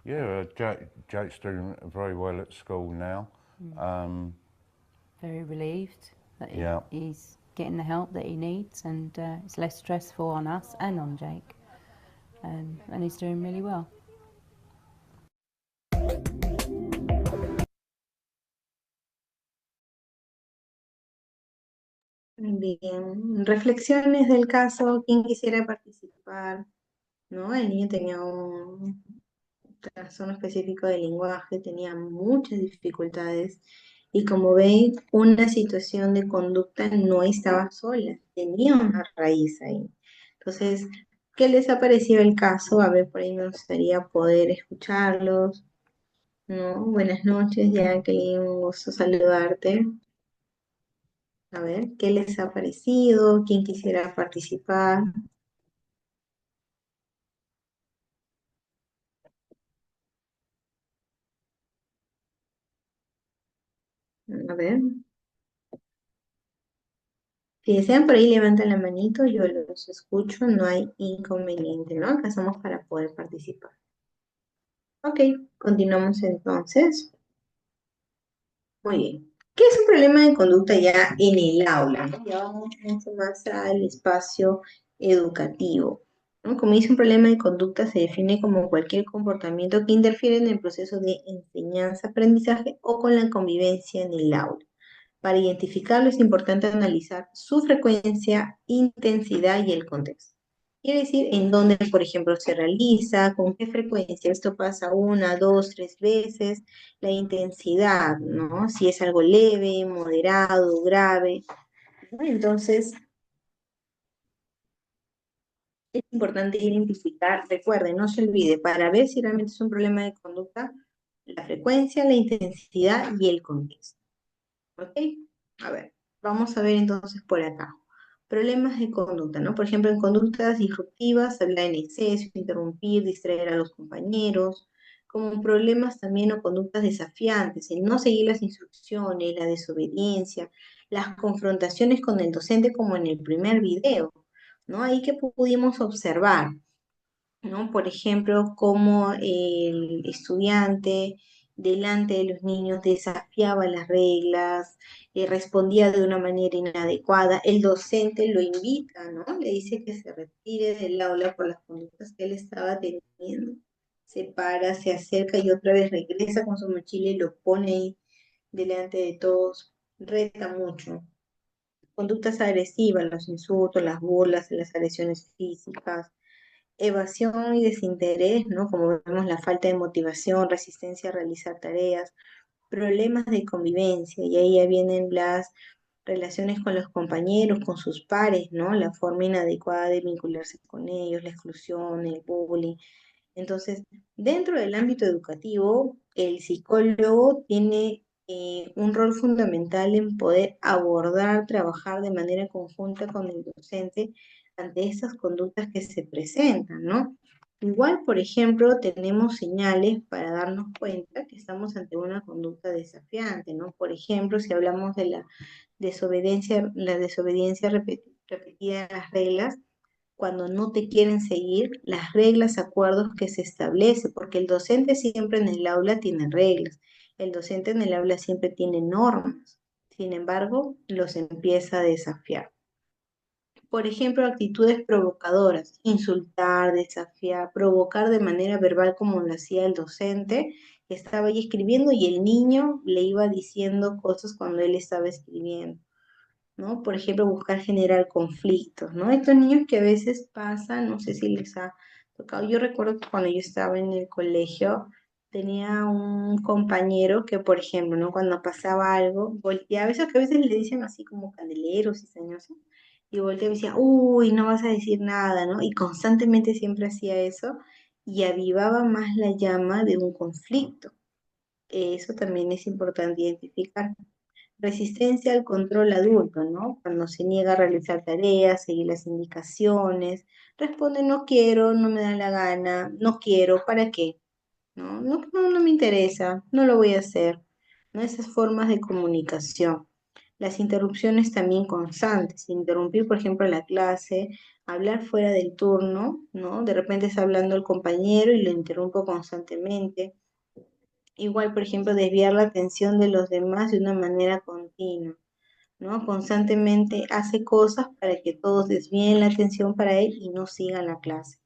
Yeah, Jake's doing very well at school now. Very relieved that he's getting the help that he needs, and it's less stressful on us and on Jake. And he's doing really well. Bien, reflexiones del caso, ¿quién quisiera participar? ¿No? El niño tenía un trastorno específico de lenguaje, tenía muchas dificultades y como ven, una situación de conducta no estaba sola, tenía una raíz ahí. Entonces, ¿qué les ha parecido el caso? A ver, por ahí me gustaría poder escucharlos. ¿No? Buenas noches, Jacqueline, un gusto saludarte. A ver, ¿qué les ha parecido? ¿Quién quisiera participar? A ver. Si desean por ahí levantan la manito, yo los escucho, no hay inconveniente, ¿no? Acá estamos para poder participar. Ok, continuamos entonces. Muy bien. ¿Qué es un problema de conducta ya en el aula? ¿No? Ya vamos mucho más al espacio educativo, ¿no? Como dice, un problema de conducta se define como cualquier comportamiento que interfiere en el proceso de enseñanza, aprendizaje o con la convivencia en el aula. Para identificarlo es importante analizar su frecuencia, intensidad y el contexto. Quiere decir en dónde, por ejemplo, se realiza, con qué frecuencia. Esto pasa 1, 2, 3 veces. La intensidad, ¿no? Si es algo leve, moderado, grave, ¿no? Entonces, es importante identificar, recuerden, no se olvide, para ver si realmente es un problema de conducta, la frecuencia, la intensidad y el contexto. ¿Ok? A ver, vamos a ver entonces por acá. Problemas de conducta, ¿no? Por ejemplo, en conductas disruptivas, hablar en exceso, interrumpir, distraer a los compañeros, como problemas también o conductas desafiantes, el no seguir las instrucciones, la desobediencia, las confrontaciones con el docente como en el primer video, ¿no? Ahí que pudimos observar, ¿no? Por ejemplo, cómo el estudiante delante de los niños desafiaba las reglas, respondía de una manera inadecuada, el docente lo invita, ¿no? Le dice que se retire del aula por las conductas que él estaba teniendo. Se para, se acerca y otra vez regresa con su mochila y lo pone ahí delante de todos. Reta mucho. Conductas agresivas, los insultos, las burlas, las agresiones físicas, evasión y desinterés, ¿no? Como vemos, la falta de motivación, resistencia a realizar tareas, problemas de convivencia, y ahí ya vienen las relaciones con los compañeros, con sus pares, ¿no? La forma inadecuada de vincularse con ellos, la exclusión, el bullying. Entonces, dentro del ámbito educativo, el psicólogo tiene un rol fundamental en poder abordar, trabajar de manera conjunta con el docente ante esas conductas que se presentan, ¿no? Igual, por ejemplo, tenemos señales para darnos cuenta que estamos ante una conducta desafiante, ¿no? Por ejemplo, si hablamos de la desobediencia repetida a las reglas, cuando no te quieren seguir las reglas, acuerdos que se establece, porque el docente siempre en el aula tiene reglas, el docente en el aula siempre tiene normas, sin embargo, los empieza a desafiar. Por ejemplo, actitudes provocadoras, insultar, desafiar, provocar de manera verbal como lo hacía el docente, que estaba ahí escribiendo y el niño le iba diciendo cosas cuando él estaba escribiendo, ¿no? Por ejemplo, buscar generar conflictos, ¿no? Estos niños que a veces pasan, no sé si les ha tocado. Yo recuerdo que cuando yo estaba en el colegio, tenía un compañero que, por ejemplo, ¿no? Cuando pasaba algo, volteaba, eso que a veces le dicen así como candeleros y cizañosos, y volteaba y decía, uy, no vas a decir nada, ¿no? Y constantemente siempre hacía eso y avivaba más la llama de un conflicto. Eso también es importante identificar. Resistencia al control adulto, ¿no? Cuando se niega a realizar tareas, seguir las indicaciones, responde no quiero, no me da la gana, no quiero, ¿para qué? No, no, no, no me interesa, no lo voy a hacer, ¿no? Esas formas de comunicación. Las interrupciones también constantes, interrumpir, por ejemplo, la clase, hablar fuera del turno, ¿no? De repente está hablando el compañero y lo interrumpo constantemente. Igual, por ejemplo, desviar la atención de los demás de una manera continua, ¿no? Constantemente hace cosas para que todos desvíen la atención para él y no sigan la clase.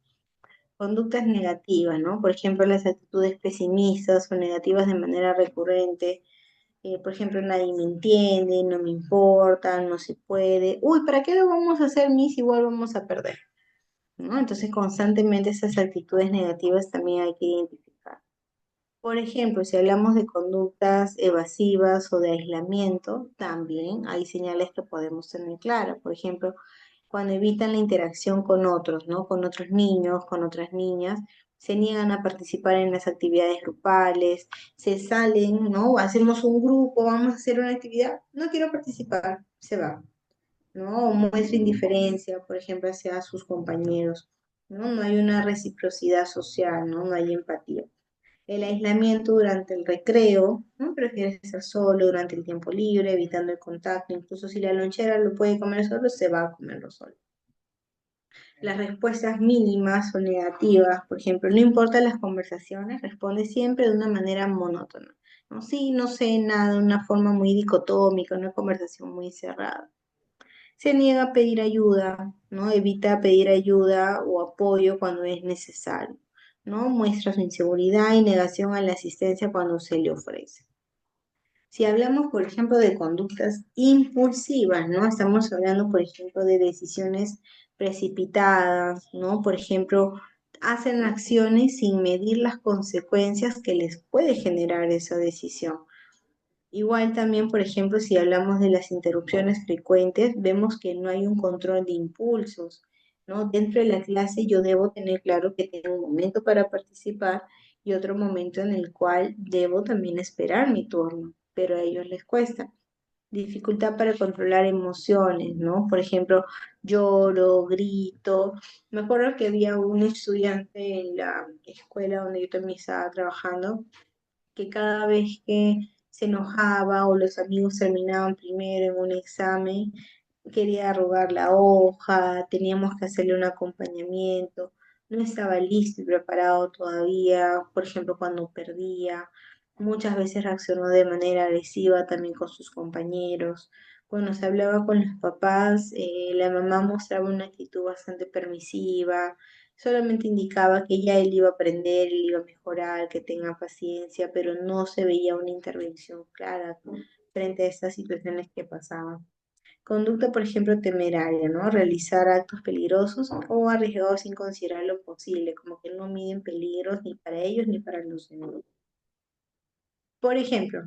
Conductas negativas, ¿no? Por ejemplo, las actitudes pesimistas o negativas de manera recurrente. Por ejemplo, nadie me entiende, no me importa, no se puede. Uy, ¿para qué lo vamos a hacer, Miss? Igual vamos a perder, ¿no? Entonces, constantemente esas actitudes negativas también hay que identificar. Por ejemplo, si hablamos de conductas evasivas o de aislamiento, también hay señales que podemos tener claras. Por ejemplo, cuando evitan la interacción con otros, ¿no? Con otros niños, con otras niñas, se niegan a participar en las actividades grupales, se salen, ¿no? Hacemos un grupo, vamos a hacer una actividad, no quiero participar, se va, ¿no? O muestra indiferencia, por ejemplo, hacia sus compañeros, ¿no? No hay una reciprocidad social, ¿no? No hay empatía. El aislamiento durante el recreo, ¿no? Prefiere estar solo durante el tiempo libre, evitando el contacto, incluso si la lonchera lo puede comer solo, se va a comerlo solo. Las respuestas mínimas o negativas, por ejemplo, no importa las conversaciones, responde siempre de una manera monótona, ¿no? Sí, no sé nada, de una forma muy dicotómica, una conversación muy cerrada. Se niega a pedir ayuda, ¿no? Evita pedir ayuda o apoyo cuando es necesario, ¿no? Muestra su inseguridad y negación a la asistencia cuando se le ofrece. Si hablamos, por ejemplo, de conductas impulsivas, ¿no? Estamos hablando, por ejemplo, de decisiones precipitadas, ¿no? Por ejemplo, hacen acciones sin medir las consecuencias que les puede generar esa decisión. Igual también, por ejemplo, si hablamos de las interrupciones frecuentes, vemos que no hay un control de impulsos, ¿no? Dentro de la clase yo debo tener claro que tengo un momento para participar y otro momento en el cual debo también esperar mi turno, pero a ellos les cuesta. Dificultad para controlar emociones, ¿no? Por ejemplo, lloro, grito. Me acuerdo que había un estudiante en la escuela donde yo también estaba trabajando que cada vez que se enojaba o los amigos terminaban primero en un examen, quería arrugar la hoja, teníamos que hacerle un acompañamiento, no estaba listo y preparado todavía, por ejemplo, cuando perdía, muchas veces reaccionó de manera agresiva también con sus compañeros. Cuando se hablaba con los papás, la mamá mostraba una actitud bastante permisiva, solamente indicaba que ya él iba a aprender, él iba a mejorar, que tenga paciencia, pero no se veía una intervención clara frente a estas situaciones que pasaban. Conducta, por ejemplo, temeraria, ¿no? Realizar actos peligrosos o arriesgados sin considerar lo posible, como que no miden peligros ni para ellos ni para los demás. Por ejemplo,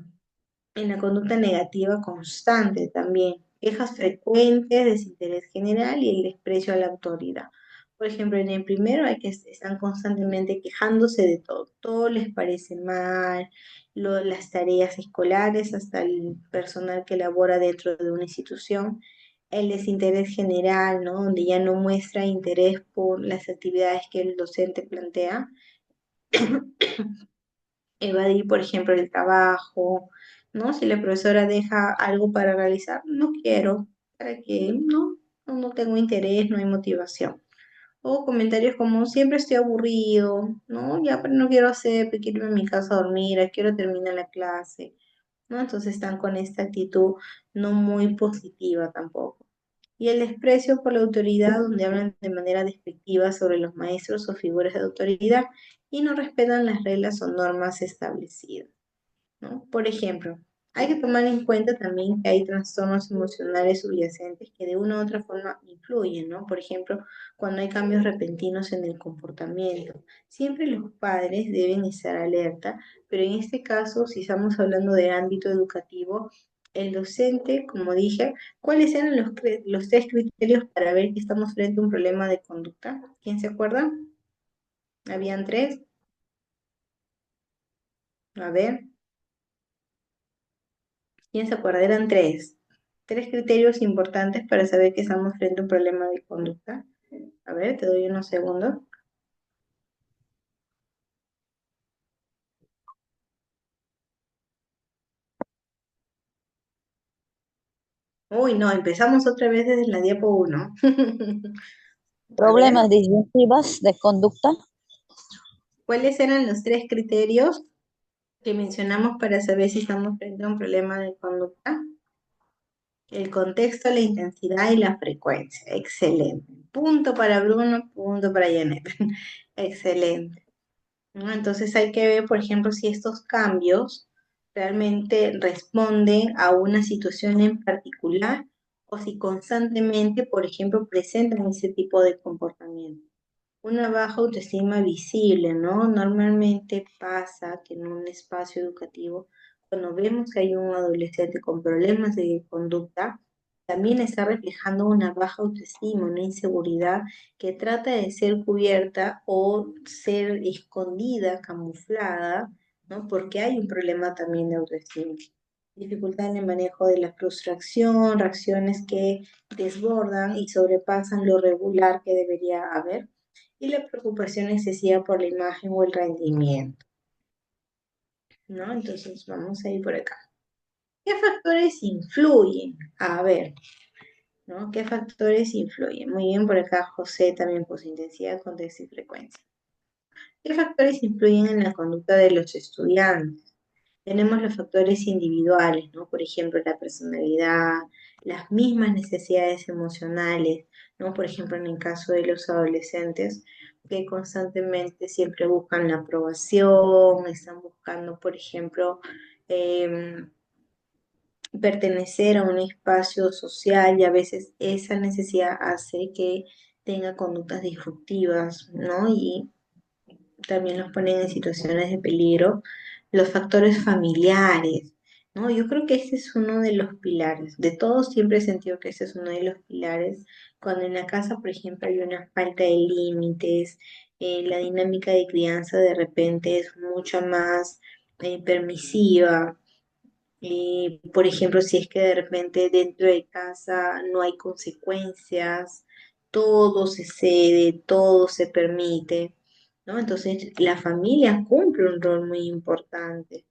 en la conducta negativa constante también, quejas frecuentes, desinterés general y el desprecio a la autoridad. Por ejemplo, en el primero hay que están constantemente quejándose de todo, todo les parece mal, las tareas escolares, hasta el personal que labora dentro de una institución, el desinterés general, ¿no? Donde ya no muestra interés por las actividades que el docente plantea, evadir, por ejemplo, el trabajo, ¿no? Si la profesora deja algo para realizar, no quiero, para que no tengo interés, no hay motivación. O comentarios como siempre estoy aburrido, ¿no? Ya pero no quiero hacer, quiero irme a mi casa a dormir, quiero terminar la clase, ¿no? Entonces están con esta actitud no muy positiva tampoco. Y el desprecio por la autoridad, donde hablan de manera despectiva sobre los maestros o figuras de autoridad y no respetan las reglas o normas establecidas, ¿no? Por ejemplo, Hay que tomar en cuenta también que hay trastornos emocionales subyacentes que de una u otra forma influyen, ¿no? Por ejemplo, cuando hay cambios repentinos en el comportamiento. Siempre los padres deben estar alerta, pero en este caso, si estamos hablando de ámbito educativo, el docente, como dije, ¿cuáles eran los tres criterios para ver que estamos frente a un problema de conducta? ¿Quién se acuerda? ¿Habían tres? A ver. ¿Quién se acuerda? Eran tres. Tres criterios importantes para saber que estamos frente a un problema de conducta. A ver, te doy unos segundos. Uy, no, empezamos otra vez desde la diapo 1. A ver, Problemas disyuntivas de conducta. ¿cuáles eran los tres criterios que mencionamos para saber si estamos frente a un problema de conducta? El contexto, la intensidad y la frecuencia. Excelente. Punto para Bruno, punto para Janet. Excelente. ¿No? Entonces hay que ver, por ejemplo, si estos cambios realmente responden a una situación en particular o si constantemente, por ejemplo, presentan ese tipo de comportamiento. Una baja autoestima visible, ¿no? Normalmente pasa que en un espacio educativo, cuando vemos que hay un adolescente con problemas de conducta, también está reflejando una baja autoestima, una inseguridad que trata de ser cubierta o ser escondida, camuflada, ¿no? Porque hay un problema también de autoestima. Dificultad en el manejo de la frustración, reacciones que desbordan y sobrepasan lo regular que debería haber y la preocupación excesiva por la imagen o el rendimiento, ¿no? Entonces vamos a ir por acá. ¿Qué factores influyen? A ver, ¿no? ¿Qué factores influyen? Muy bien, por acá José también puso intensidad, contexto y frecuencia. ¿Qué factores influyen en la conducta de los estudiantes? Tenemos los factores individuales, ¿no? Por ejemplo, la personalidad, las mismas necesidades emocionales, ¿no? Por ejemplo, en el caso de los adolescentes, que constantemente siempre buscan la aprobación, están buscando, por ejemplo, pertenecer a un espacio social y a veces esa necesidad hace que tenga conductas disruptivas, ¿no? Y también los ponen en situaciones de peligro, los factores familiares, ¿no? Yo creo que ese es uno de los pilares. De todos siempre he sentido que ese es uno de los pilares. Cuando en la casa, por ejemplo, hay una falta de límites, la dinámica de crianza de repente es mucho más permisiva. Por ejemplo, si es que de repente dentro de casa no hay consecuencias, todo se cede, todo se permite, ¿no? Entonces, la familia cumple un rol muy importante.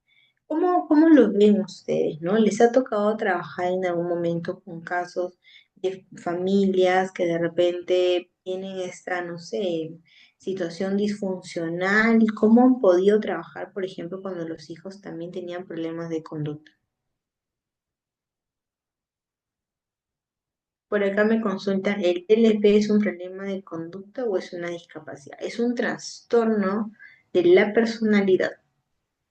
¿Cómo lo ven ustedes, no? ¿Les ha tocado trabajar en algún momento con casos de familias que de repente tienen esta, no sé, situación disfuncional? ¿Cómo han podido trabajar, por ejemplo, cuando los hijos también tenían problemas de conducta? Por acá me consultan, ¿el TLP es un problema de conducta o es una discapacidad? Es un trastorno de la personalidad,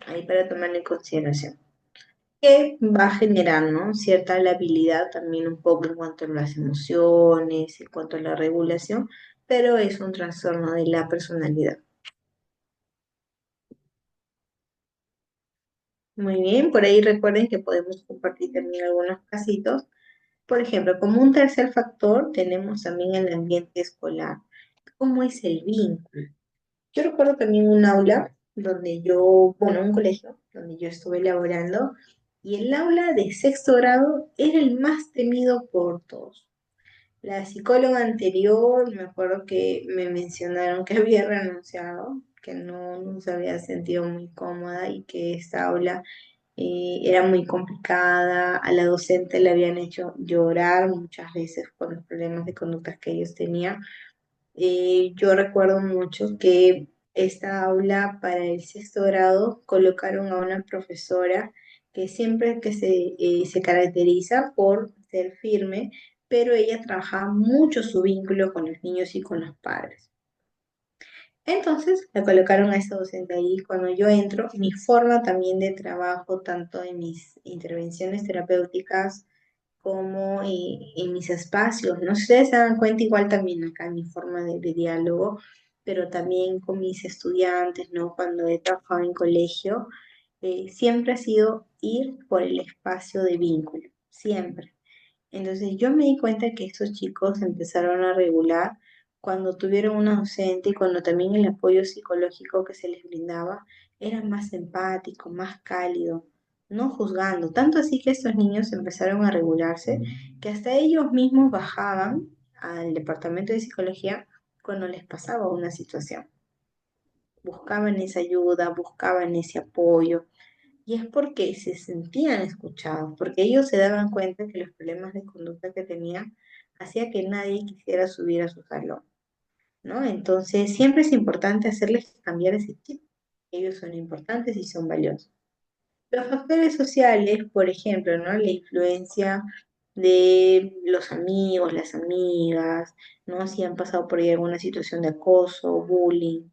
ahí para tomar en consideración, que va a generar, ¿no? Cierta labilidad también un poco en cuanto a las emociones, en cuanto a la regulación, pero es un trastorno de la personalidad. Muy bien, por ahí recuerden que podemos compartir también algunos casitos. Por ejemplo, como un tercer factor tenemos también el ambiente escolar. ¿Cómo es el vínculo? Yo recuerdo también un aula donde yo, bueno, un colegio donde yo estuve laborando y el aula de sexto grado era el más temido por todos. La psicóloga anterior, me acuerdo que me mencionaron que había renunciado, que no se había sentido muy cómoda y que esta aula era muy complicada. A la docente le habían hecho llorar muchas veces por los problemas de conductas que ellos tenían. Yo recuerdo mucho que esta aula para el sexto grado colocaron a una profesora que siempre que se caracteriza por ser firme, pero ella trabajaba mucho su vínculo con los niños y con los padres. Entonces la colocaron a esa docente ahí. Cuando yo entro, mi forma también de trabajo, tanto en mis intervenciones terapéuticas como en mis espacios, no sé, ustedes se dan cuenta igual también acá en mi forma de diálogo, pero también con mis estudiantes, ¿no? Cuando he trabajado en colegio, siempre ha sido ir por el espacio de vínculo, siempre. Entonces yo me di cuenta que estos chicos empezaron a regular cuando tuvieron una docente y cuando también el apoyo psicológico que se les brindaba era más empático, más cálido, no juzgando. Tanto así que estos niños empezaron a regularse que hasta ellos mismos bajaban al departamento de psicología cuando les pasaba una situación. Buscaban esa ayuda, buscaban ese apoyo. Y es porque se sentían escuchados, porque ellos se daban cuenta que los problemas de conducta que tenían hacía que nadie quisiera subir a su salón, ¿no? Entonces, siempre es importante hacerles cambiar ese chip. Ellos son importantes y son valiosos. Los factores sociales, por ejemplo, ¿no? La influencia de los amigos, las amigas, ¿no? Si han pasado por ahí alguna situación de acoso, bullying.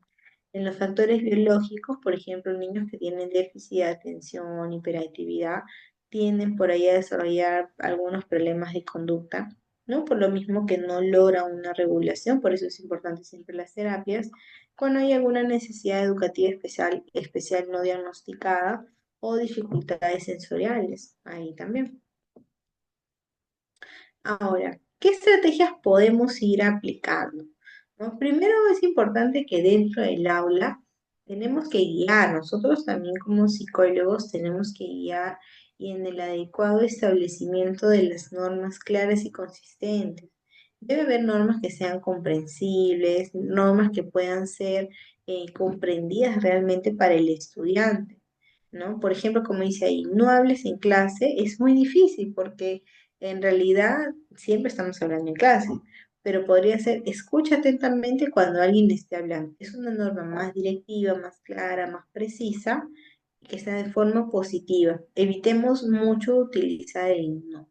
En los factores biológicos, por ejemplo, niños que tienen déficit de atención, hiperactividad, tienden por ahí a desarrollar algunos problemas de conducta, ¿no? Por lo mismo que no logran una regulación, por eso es importante siempre las terapias, cuando hay alguna necesidad educativa especial no diagnosticada o dificultades sensoriales, ahí también. Ahora, ¿qué estrategias podemos ir aplicando? ¿No? Primero es importante que dentro del aula tenemos que guiar, nosotros también como psicólogos tenemos que guiar y en el adecuado establecimiento de las normas claras y consistentes. Debe haber normas que sean comprensibles, normas que puedan ser comprendidas realmente para el estudiante, ¿no? Por ejemplo, como dice ahí, no hables en clase, es muy difícil porque en realidad siempre estamos hablando en clase, pero podría ser escucha atentamente cuando alguien esté hablando. Es una norma más directiva, más clara, más precisa, y que sea de forma positiva. Evitemos mucho utilizar el no.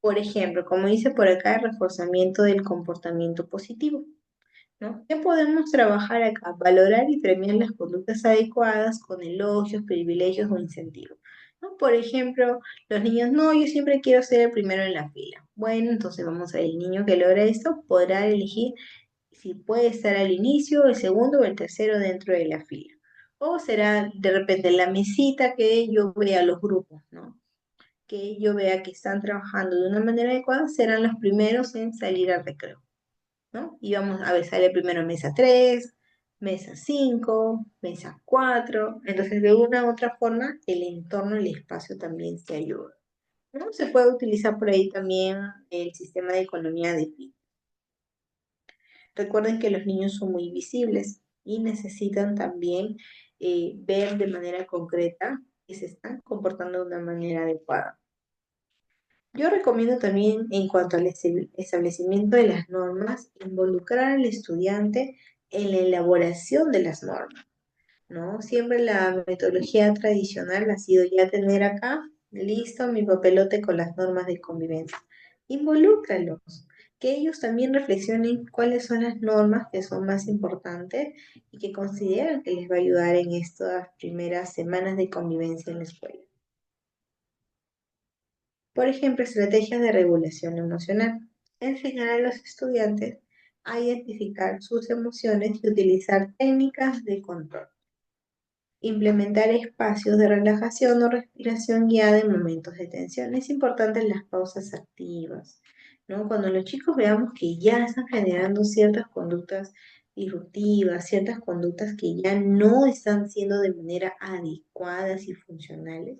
Por ejemplo, como dice por acá, el reforzamiento del comportamiento positivo. ¿No? ¿Qué podemos trabajar acá? Valorar y premiar las conductas adecuadas con elogios, privilegios o incentivos. ¿No? Por ejemplo, los niños, no, yo siempre quiero ser el primero en la fila. Bueno, entonces vamos a ver, el niño que logra esto podrá elegir si puede estar al inicio, el segundo o el tercero dentro de la fila. O será de repente la mesita que yo vea los grupos, ¿no? Que yo vea que están trabajando de una manera adecuada, serán los primeros en salir al recreo. ¿No? Y vamos a ver, sale primero mesa 3, mesa 5, mesa 4. Entonces, de una u otra forma, el entorno, el espacio también se ayuda. ¿No? Se puede utilizar por ahí también el sistema de economía de pi. Recuerden que los niños son muy visibles y necesitan también ver de manera concreta que se están comportando de una manera adecuada. Yo recomiendo también, en cuanto al establecimiento de las normas, involucrar al estudiante en la elaboración de las normas, ¿no? Siempre la metodología tradicional ha sido ya tener acá, listo, mi papelote con las normas de convivencia. Involúcralos, que ellos también reflexionen cuáles son las normas que son más importantes y que consideran que les va a ayudar en estas primeras semanas de convivencia en la escuela. Por ejemplo, estrategias de regulación emocional. Enseñar a los estudiantes a identificar sus emociones y utilizar técnicas de control. Implementar espacios de relajación o respiración guiada en momentos de tensión. Es importante las pausas activas, ¿no? Cuando los chicos veamos que ya están generando ciertas conductas disruptivas, ciertas conductas que ya no están siendo de manera adecuadas y funcionales,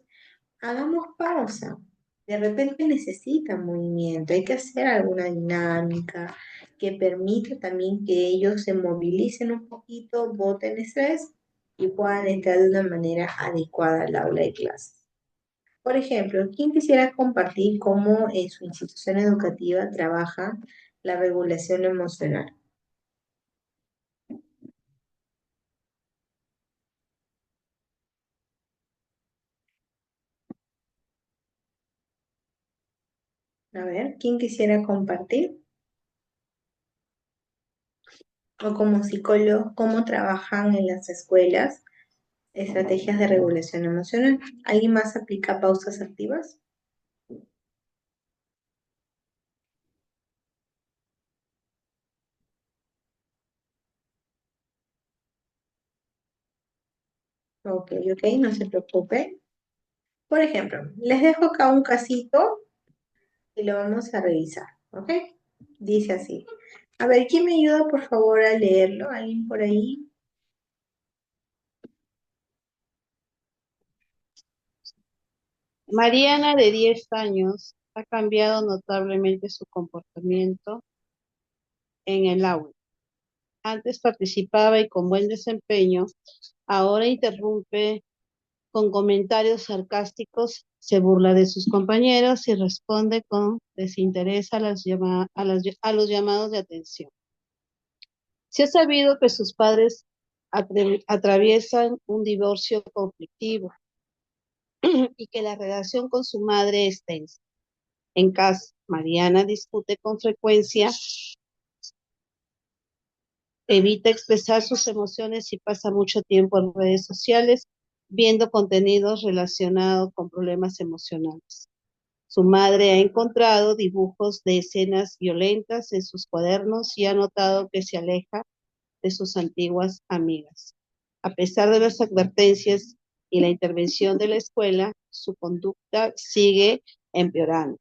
hagamos pausa. De repente necesita movimiento, hay que hacer alguna dinámica que permita también que ellos se movilicen un poquito, boten estrés y puedan entrar de una manera adecuada al aula de clases. Por ejemplo, ¿quién quisiera compartir cómo en su institución educativa trabaja la regulación emocional? A ver, ¿quién quisiera compartir? o como psicólogos, cómo trabajan en las escuelas estrategias de regulación emocional. ¿Alguien más aplica pausas activas? Ok, ok, no se preocupe. Por ejemplo, les dejo acá un casito y lo vamos a revisar, ¿ok? Dice así. A ver, ¿quién me ayuda por favor a leerlo? ¿Alguien por ahí? Mariana, de 10 años, ha cambiado notablemente su comportamiento en el aula. Antes participaba y con buen desempeño, ahora interrumpe con comentarios sarcásticos, se burla de sus compañeros y responde con desinterés a, a los llamados de atención. Se ha sabido que sus padres atraviesan un divorcio conflictivo y que la relación con su madre es tensa. En casa, Mariana discute con frecuencia, evita expresar sus emociones y pasa mucho tiempo en redes sociales viendo contenidos relacionados con problemas emocionales. Su madre ha encontrado dibujos de escenas violentas en sus cuadernos y ha notado que se aleja de sus antiguas amigas. A pesar de las advertencias y la intervención de la escuela, su conducta sigue empeorando.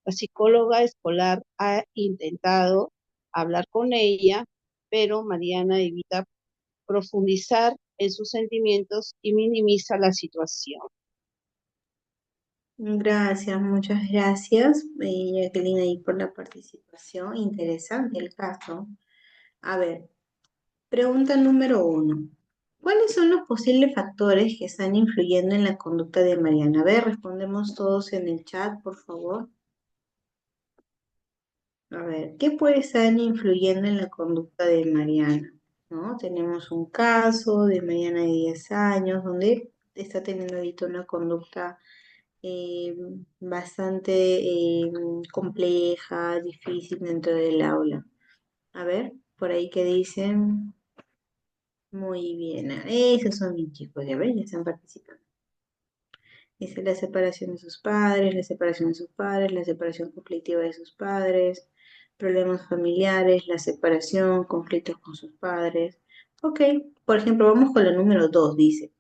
La psicóloga escolar ha intentado hablar con ella, pero Mariana evita profundizar en sus sentimientos y minimiza la situación. Gracias, muchas gracias, Jacqueline, ahí por la participación. Interesante el caso. A ver, pregunta número 1. ¿Cuáles son los posibles factores que están influyendo en la conducta de Mariana? A ver, respondemos todos en el chat, por favor. A ver, ¿qué puede estar influyendo en la conducta de Mariana? ¿No? Tenemos un caso de Mariana de 10 años donde está teniendo ahorita una conducta eh, bastante compleja, difícil dentro del aula. A ver, por ahí que dicen, muy bien, esos son mis chicos, ya ven, ya están participando. Dice la separación de sus padres, la separación de sus padres, la separación conflictiva de sus padres, problemas familiares, la separación, conflictos con sus padres. Ok, por ejemplo, vamos con la número 2, dice.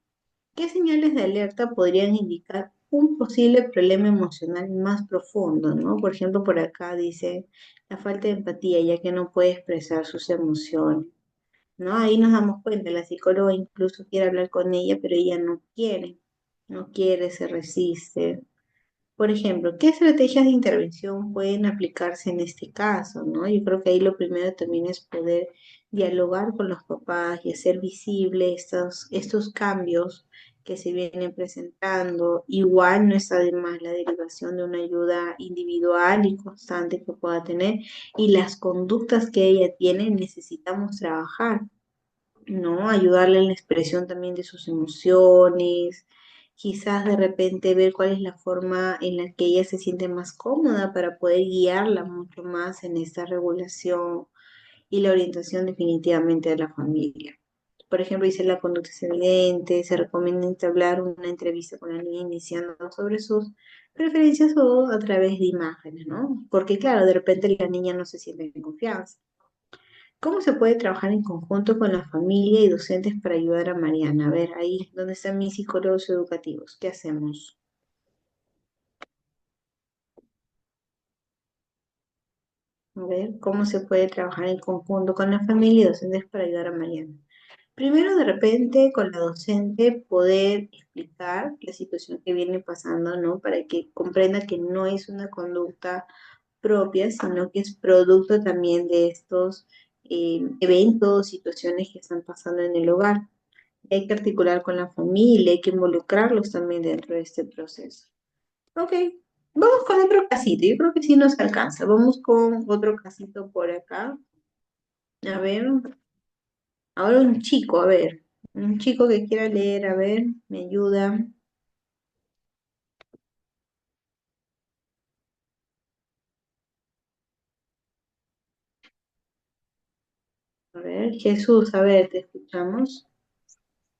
¿Qué señales de alerta podrían indicar un posible problema emocional más profundo, ¿no? Por ejemplo, por acá dice la falta de empatía, ya que no puede expresar sus emociones, ¿no? Ahí nos damos cuenta, la psicóloga incluso quiere hablar con ella, pero ella no quiere, se resiste. Por ejemplo, ¿qué estrategias de intervención pueden aplicarse en este caso, no? Yo creo que ahí lo primero también es poder dialogar con los papás y hacer visible estos cambios que se vienen presentando. Igual no está de más la derivación de una ayuda individual y constante que pueda tener y las conductas que ella tiene necesitamos trabajar, ¿no? Ayudarle en la expresión también de sus emociones, quizás de repente ver cuál es la forma en la que ella se siente más cómoda para poder guiarla mucho más en esta regulación y la orientación definitivamente de la familia. Por ejemplo, dice la conducta es evidente, se recomienda entablar una entrevista con la niña iniciando sobre sus preferencias o a través de imágenes, ¿no? Porque claro, de repente la niña no se siente en confianza. ¿Cómo se puede trabajar en conjunto con la familia y docentes para ayudar a Mariana? A ver, ahí, ¿dónde están mis psicólogos educativos? ¿Qué hacemos? A ver, ¿cómo se puede trabajar en conjunto con la familia y docentes para ayudar a Mariana? Primero, de repente, con la docente poder explicar la situación que viene pasando, ¿no? Para que comprenda que no es una conducta propia, sino que es producto también de estos eventos, situaciones que están pasando en el hogar. Hay que articular con la familia, hay que involucrarlos también dentro de este proceso. Ok, vamos con otro casito. Yo creo que sí nos alcanza. Vamos con otro casito por acá. A ver, ahora un chico, a ver. Un chico que quiera leer, a ver, me ayuda. A ver, Jesús, a ver, te escuchamos.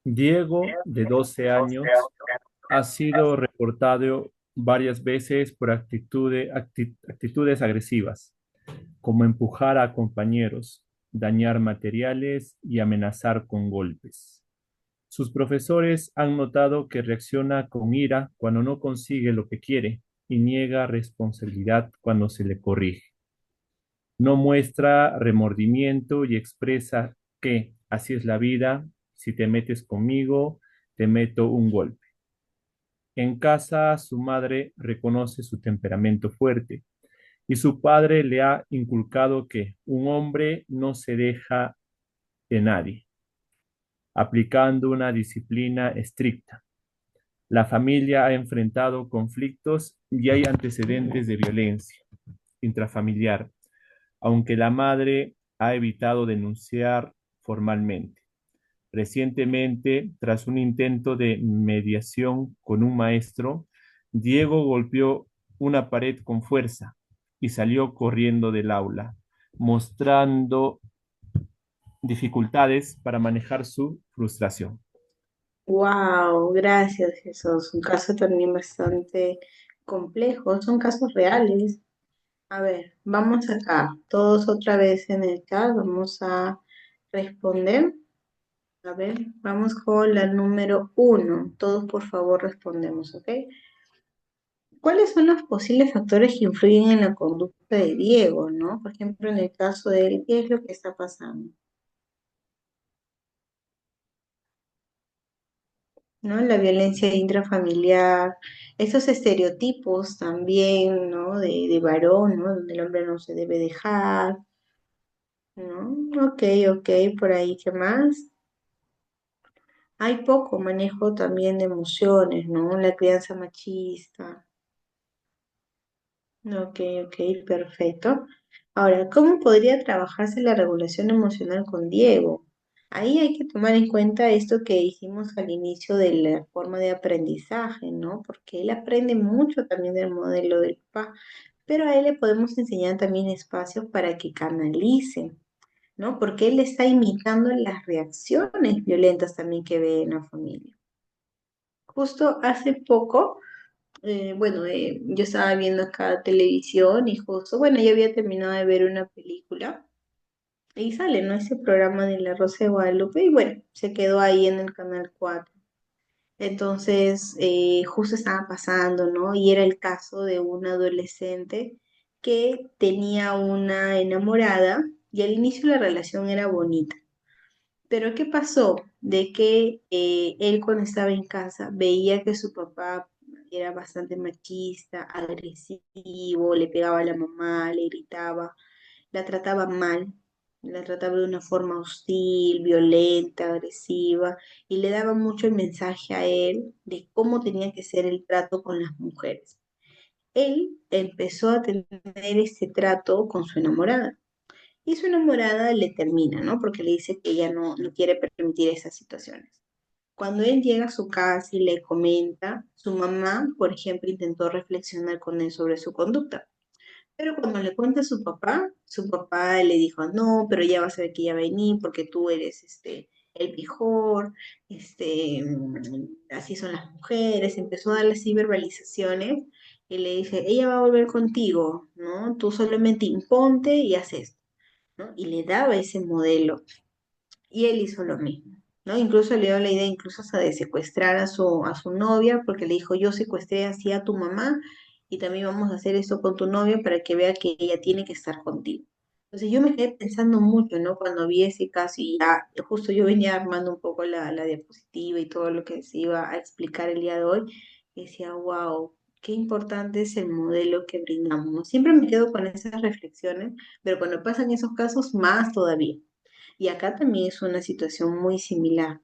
Diego, de 12 años, ha sido reportado varias veces por actitudes agresivas, como empujar a compañeros, dañar materiales y amenazar con golpes. Sus profesores han notado que reacciona con ira cuando no consigue lo que quiere y niega responsabilidad cuando se le corrige. No muestra remordimiento y expresa que así es la vida, si te metes conmigo, te meto un golpe. En casa, su madre reconoce su temperamento fuerte y su padre le ha inculcado que un hombre no se deja de nadie, aplicando una disciplina estricta. La familia ha enfrentado conflictos y hay antecedentes de violencia intrafamiliar, aunque la madre ha evitado denunciar formalmente. Recientemente, tras un intento de mediación con un maestro, Diego golpeó una pared con fuerza y salió corriendo del aula, mostrando dificultades para manejar su frustración. Wow, gracias, Jesús. Un caso también bastante complejo. Son casos reales. A ver, vamos acá. Todos otra vez en el chat. Vamos a responder. A ver, vamos con la número 1. Todos por favor respondemos, ¿ok? ¿Cuáles son los posibles factores que influyen en la conducta de Diego, no? Por ejemplo, en el caso de él, ¿qué es lo que está pasando? ¿No? La violencia intrafamiliar, esos estereotipos también, ¿no? De varón, ¿no? Donde el hombre no se debe dejar, ¿no? Ok, ok, por ahí, ¿qué más? Hay poco manejo también de emociones, ¿no? La crianza machista. Ok, ok, perfecto. Ahora, ¿cómo podría trabajarse la regulación emocional con Diego? Ahí hay que tomar en cuenta esto que dijimos al inicio de la forma de aprendizaje, ¿no? Porque él aprende mucho también del modelo del papá, pero a él le podemos enseñar también espacios para que canalice, ¿no? Porque él está imitando las reacciones violentas también que ve en la familia. Justo hace poco yo estaba viendo acá televisión y justo, bueno, yo había terminado de ver una película y sale, ¿no? Ese programa de La Rosa de Guadalupe y bueno, se quedó ahí en el canal 4. Entonces, justo estaba pasando, ¿no? Y era el caso de un adolescente que tenía una enamorada y al inicio la relación era bonita. Pero ¿qué pasó? De que él cuando estaba en casa veía que su papá era bastante machista, agresivo, le pegaba a la mamá, le gritaba, la trataba mal, la trataba de una forma hostil, violenta, agresiva, y le daba mucho el mensaje a él de cómo tenía que ser el trato con las mujeres. Él empezó a tener este trato con su enamorada. Y su enamorada le termina, ¿no? Porque le dice que ella no quiere permitir esas situaciones. Cuando él llega a su casa y le comenta, su mamá, por ejemplo, intentó reflexionar con él sobre su conducta. Pero cuando le cuenta a su papá le dijo, no, pero ya vas a ver que ya va a venir porque tú eres el mejor, así son las mujeres. Empezó a darle así verbalizaciones y le dice, ella va a volver contigo, ¿no? Tú solamente imponte y haces, ¿no? Y le daba ese modelo. Y él hizo lo mismo, ¿no? Incluso le dio la idea incluso hasta de secuestrar a su novia, porque le dijo, yo secuestré así a tu mamá y también vamos a hacer eso con tu novia para que vea que ella tiene que estar contigo. Entonces yo me quedé pensando mucho, ¿no? Cuando vi ese caso y ya justo yo venía armando un poco la diapositiva y todo lo que se iba a explicar el día de hoy, y decía, wow, qué importante es el modelo que brindamos, ¿no? Siempre me quedo con esas reflexiones, pero cuando pasan esos casos, más todavía. Y acá también es una situación muy similar.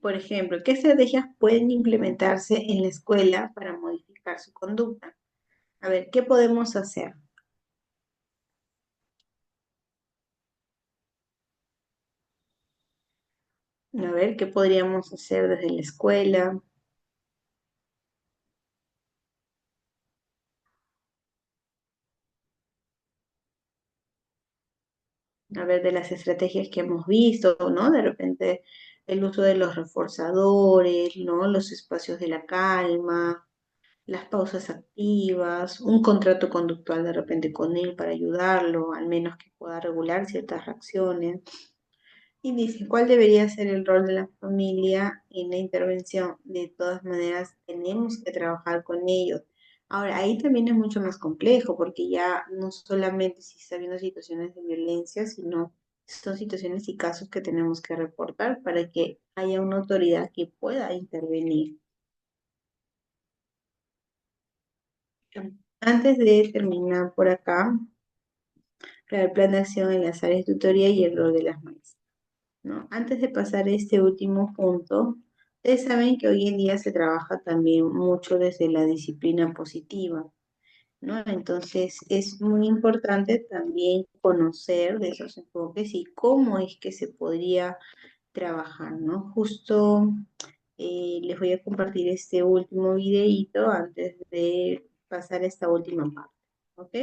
Por ejemplo, ¿qué estrategias pueden implementarse en la escuela para modificar su conducta? A ver, ¿qué podemos hacer? A ver, ¿qué podríamos hacer desde la escuela? a ver, de las estrategias que hemos visto, ¿no? De repente el uso de los reforzadores, ¿no? Los espacios de la calma, las pausas activas, un contrato conductual de repente con él para ayudarlo, al menos que pueda regular ciertas reacciones. Y dice, ¿cuál debería ser el rol de la familia en la intervención? De todas maneras, tenemos que trabajar con ellos. Ahora, ahí también es mucho más complejo, porque ya no solamente si está habiendo situaciones de violencia, sino son situaciones y casos que tenemos que reportar para que haya una autoridad que pueda intervenir. Antes de terminar por acá, el plan de acción en las áreas de tutoría y el rol de las maestras, ¿no? Antes de pasar a este último punto, ustedes saben que hoy en día se trabaja también mucho desde la disciplina positiva, ¿no? Entonces es muy importante también conocer de esos enfoques y cómo es que se podría trabajar, ¿no? Justo les voy a compartir este último videíto antes de pasar a esta última parte, ¿ok?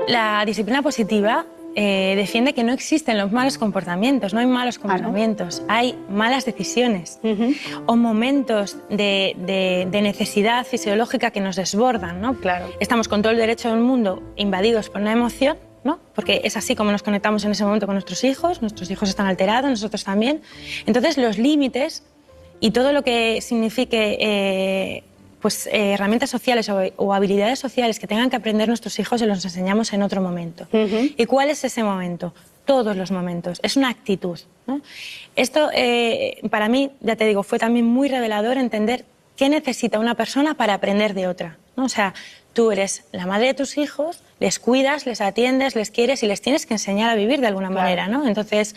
La disciplina positiva defiende que no existen los malos comportamientos, no hay malos comportamientos, hay malas decisiones o momentos de necesidad fisiológica que nos desbordan, ¿no? Claro. Estamos con todo el derecho del mundo invadidos por una emoción, ¿no? Porque es así como nos conectamos en ese momento con nuestros hijos están alterados, nosotros también. Entonces los límites y todo lo que signifique herramientas sociales o habilidades sociales que tengan que aprender nuestros hijos se los enseñamos en otro momento. ¿Y cuál es ese momento? Todos los momentos. Es una actitud, ¿no? Esto, para mí, ya te digo, fue también muy revelador entender qué necesita una persona para aprender de otra, ¿no? O sea, tú eres la madre de tus hijos, les cuidas, les atiendes, les quieres y les tienes que enseñar a vivir de alguna manera, ¿no? Entonces,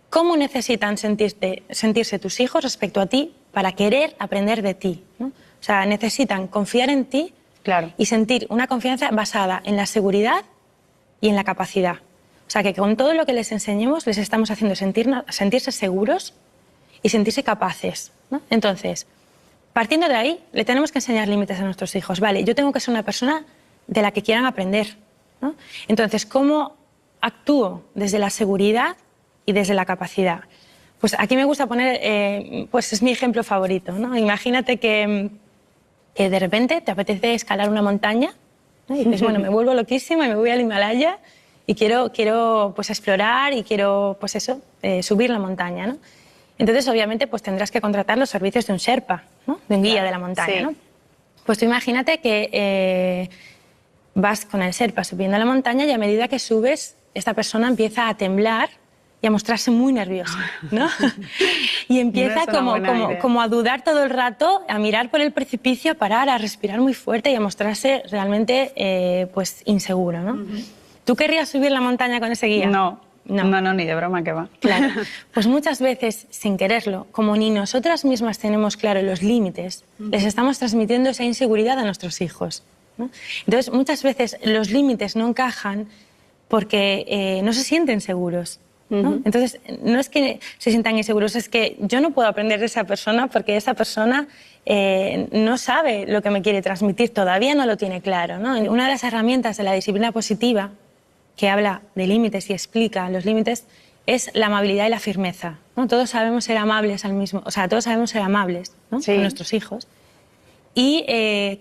¿cómo necesitan sentirse tus hijos respecto a ti para querer aprender de ti, ¿no? O sea, necesitan confiar en ti y sentir una confianza basada en la seguridad y en la capacidad. O sea, que con todo lo que les enseñemos les estamos haciendo sentirse seguros y sentirse capaces, ¿no? Entonces, partiendo de ahí, le tenemos que enseñar límites a nuestros hijos. Vale, yo tengo que ser una persona de la que quieran aprender, ¿no? Entonces, ¿cómo actúo desde la seguridad y desde la capacidad? Pues aquí me gusta poner, pues es mi ejemplo favorito, ¿no? Imagínate que de repente te apetece escalar una montaña, ¿no? Y dices, bueno, me vuelvo loquísima y me voy al Himalaya y quiero pues explorar y quiero pues eso, subir la montaña, ¿no? Entonces obviamente pues tendrás que contratar los servicios de un Sherpa, ¿no? De un guía de la montaña, ¿no? Pues tú imagínate que vas con el Sherpa subiendo la montaña y a medida que subes esta persona empieza a temblar y a mostrarse muy nerviosa, ¿no? Y empieza como a dudar todo el rato, a mirar por el precipicio, a parar, a respirar muy fuerte y a mostrarse realmente pues inseguro, ¿no? ¿Tú querrías subir la montaña con ese guía? No, ni de broma que va. Claro, pues muchas veces, sin quererlo, como ni nosotras mismas tenemos claro los límites, les estamos transmitiendo esa inseguridad a nuestros hijos, ¿no? Entonces, muchas veces los límites no encajan porque no se sienten seguros, ¿no? Entonces, no es que se sientan inseguros, es que yo no puedo aprender de esa persona porque esa persona no sabe lo que me quiere transmitir, todavía no lo tiene claro, ¿no? Una de las herramientas de la disciplina positiva que habla de límites y explica los límites es la amabilidad y la firmeza, ¿no? Todos sabemos ser amables todos sabemos ser amables, ¿no? Con nuestros hijos. Y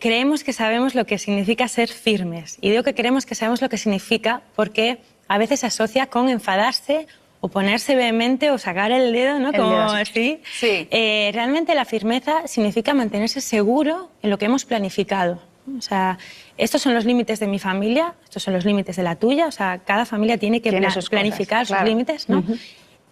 creemos que sabemos lo que significa ser firmes. Y digo que creemos que sabemos lo que significa porque a veces se asocia con enfadarse o ponerse vehemente o sacar el dedo, ¿no? Como así. Sí. Realmente la firmeza significa mantenerse seguro en lo que hemos planificado. O sea, estos son los límites de mi familia, estos son los límites de la tuya. O sea, cada familia tiene que planificar sus límites, ¿no?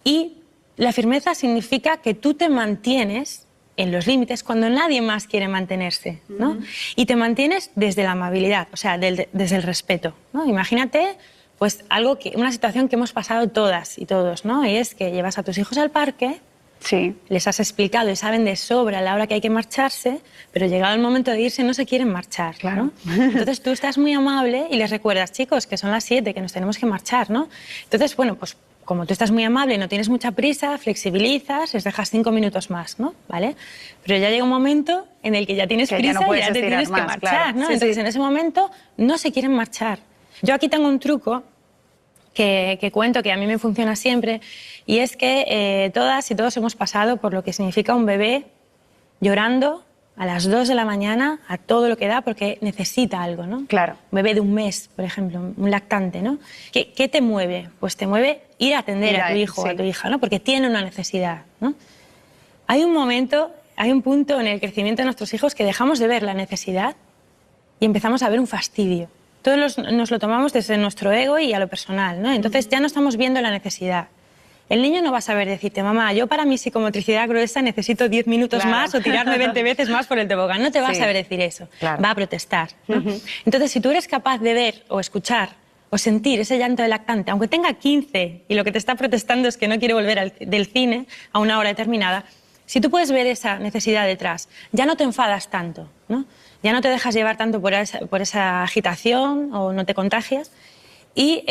Y la firmeza significa que tú te mantienes en los límites cuando nadie más quiere mantenerse, ¿no? Y te mantienes desde la amabilidad, o sea, desde el respeto, ¿no? Imagínate pues una situación que hemos pasado todas y todos, ¿no? Y es que llevas a tus hijos al parque Sí. Les has explicado y saben de sobra a la hora que hay que marcharse, pero llegado el momento de irse no se quieren marchar, Claro. ¿no? Entonces tú estás muy amable y les recuerdas, chicos, que son las 7, que nos tenemos que marchar, ¿no? Entonces, bueno, pues como tú estás muy amable y no tienes mucha prisa, flexibilizas, les dejas 5 minutos más, ¿no? ¿Vale? Pero ya llega un momento en el que ya tienes Que ya prisa no y puedes ya te estirar tienes que más, marchar, claro. ¿no? Sí, Entonces sí. en ese momento no se quieren marchar. Yo aquí tengo un truco que cuento que a mí me funciona siempre, y es que todas y todos hemos pasado por lo que significa un bebé llorando a las 2 de la mañana a todo lo que da porque necesita algo, ¿no? Claro. Un bebé de un mes, por ejemplo, un lactante, ¿no? ¿Qué te mueve? Pues te mueve ir a atender Ir a tu ahí, hijo o a sí. tu hija, ¿no? Porque tiene una necesidad, ¿no? Hay un momento, hay un punto en el crecimiento de nuestros hijos que dejamos de ver la necesidad y empezamos a ver un fastidio. Todos nos lo tomamos desde nuestro ego y a lo personal, ¿no? Entonces ya no estamos viendo la necesidad. El niño no va a saber decirte, mamá, yo para mi psicomotricidad gruesa necesito 10 minutos Claro. más o tirarme 20 veces más por el tobogán. No te va a Sí. saber decir eso. Claro. Va a protestar, ¿no? Ujú. Entonces, si tú eres capaz de ver o escuchar o sentir ese llanto del lactante, aunque tenga 15 y lo que te está protestando es que no quiere volver del cine a una hora determinada, si tú puedes ver esa necesidad detrás, ya no te enfadas tanto, ¿no? Ya no te dejas llevar tanto por esa agitación o no te contagias y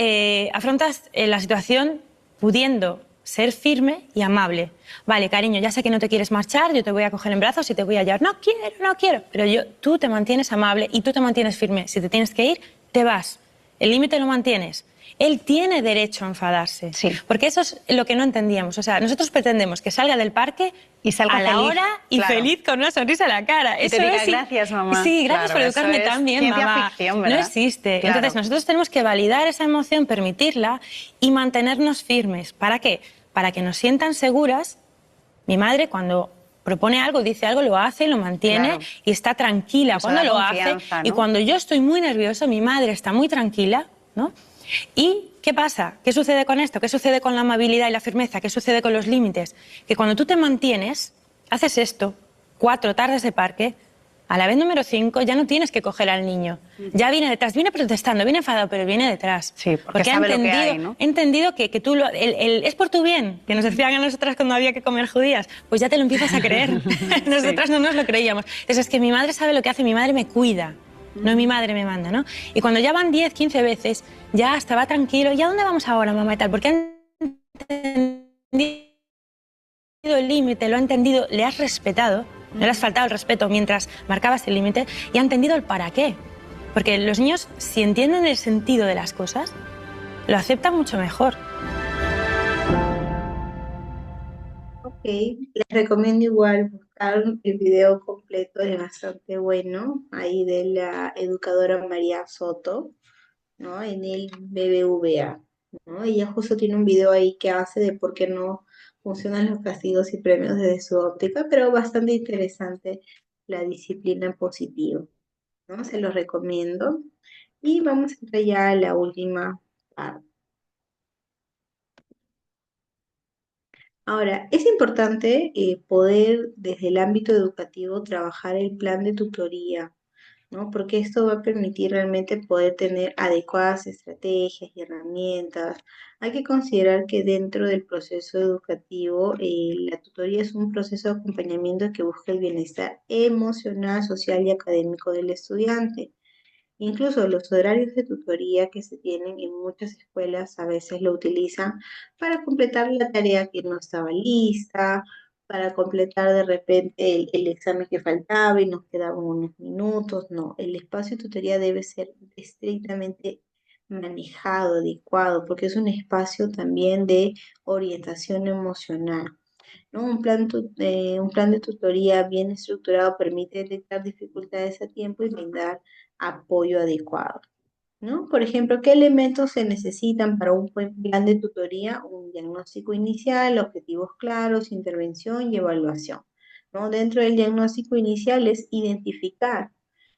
afrontas la situación pudiendo ser firme y amable. Vale, cariño, ya sé que no te quieres marchar, yo te voy a coger en brazos y te voy a llevar. No quiero. Pero tú te mantienes amable y tú te mantienes firme. Si te tienes que ir, te vas. El límite lo mantienes. Él tiene derecho a enfadarse. Sí. Porque eso es lo que no entendíamos. O sea, nosotros pretendemos que salga del parque Y salga a la feliz, hora y claro. feliz con una sonrisa en la cara. Y te Eso diga, es "Gracias, mamá". Sí, gracias Claro, por eso educarme es tan bien, ciencia mamá. ficción, No ¿verdad? existe. Claro. Entonces nosotros tenemos que validar esa emoción, permitirla y mantenernos firmes. ¿Para qué? Para que nos sientan seguras. Mi madre, cuando propone algo, dice algo, lo hace, lo mantiene Claro. y está tranquila Eso cuando da lo hace. confianza, Y ¿no? cuando yo estoy muy nerviosa, mi madre está muy tranquila, ¿no? ¿Y qué pasa? ¿Qué sucede con esto? ¿Qué sucede con la amabilidad y la firmeza? ¿Qué sucede con los límites? Que cuando tú te mantienes, haces esto, 4 tardes de parque, a la vez número 5 ya no tienes que coger al niño. Ya viene detrás, viene protestando, viene enfadado, pero viene detrás. Sí, porque sabe lo que hay, ¿no? He entendido que tú es por tu bien, que nos decían a nosotras cuando había que comer judías. Pues ya te lo empiezas a creer. Nosotras no nos lo creíamos. Entonces es que mi madre sabe lo que hace, mi madre me cuida. No mi madre me manda, ¿no? Y cuando ya van 10, 15 veces, ya hasta va tranquilo. ¿Y a dónde vamos ahora, mamá y tal? Porque han entendido el límite, lo ha entendido, le has respetado, no le has faltado el respeto mientras marcabas el límite y ha entendido el para qué. Porque los niños, si entienden el sentido de las cosas, lo aceptan mucho mejor. Ok, les recomiendo igual buscar el video completo, es bastante bueno, ahí de la educadora María Soto, ¿no? En el BBVA, ¿no? Ella justo tiene un video ahí que hace de por qué no funcionan los castigos y premios desde su óptica, pero bastante interesante la disciplina positiva, ¿no? Se los recomiendo. Y vamos a entrar ya a la última parte. Ahora, es importante poder desde el ámbito educativo trabajar el plan de tutoría, ¿no? Porque esto va a permitir realmente poder tener adecuadas estrategias y herramientas. Hay que considerar que dentro del proceso educativo, la tutoría es un proceso de acompañamiento que busca el bienestar emocional, social y académico del estudiante. Incluso los horarios de tutoría que se tienen en muchas escuelas a veces lo utilizan para completar la tarea que no estaba lista, para completar de repente el examen que faltaba y nos quedaban unos minutos. No, el espacio de tutoría debe ser estrictamente manejado, adecuado, porque es un espacio también de orientación emocional, ¿no? Un plan de tutoría bien estructurado permite detectar dificultades a tiempo y brindar apoyo adecuado, ¿no? Por ejemplo, ¿qué elementos se necesitan para un buen plan de tutoría? Un diagnóstico inicial, objetivos claros, intervención y evaluación, ¿no? Dentro del diagnóstico inicial es identificar,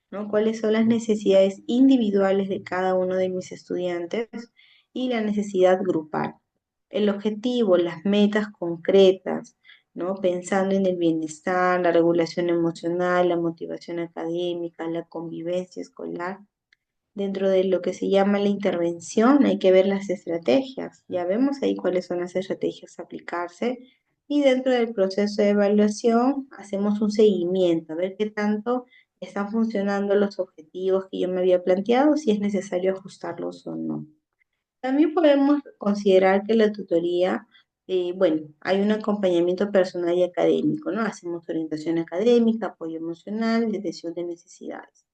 ¿no? Cuáles son las necesidades individuales de cada uno de mis estudiantes y la necesidad grupal. El objetivo, las metas concretas, ¿no? Pensando en el bienestar, la regulación emocional, la motivación académica, la convivencia escolar. Dentro de lo que se llama la intervención hay que ver las estrategias. Ya vemos ahí cuáles son las estrategias a aplicarse Y dentro del proceso de evaluación hacemos un seguimiento, a ver qué tanto están funcionando los objetivos que yo me había planteado, si es necesario ajustarlos o no. También podemos considerar que la tutoría, bueno, hay un acompañamiento personal y académico, ¿no? Hacemos orientación académica, apoyo emocional, detección de necesidades.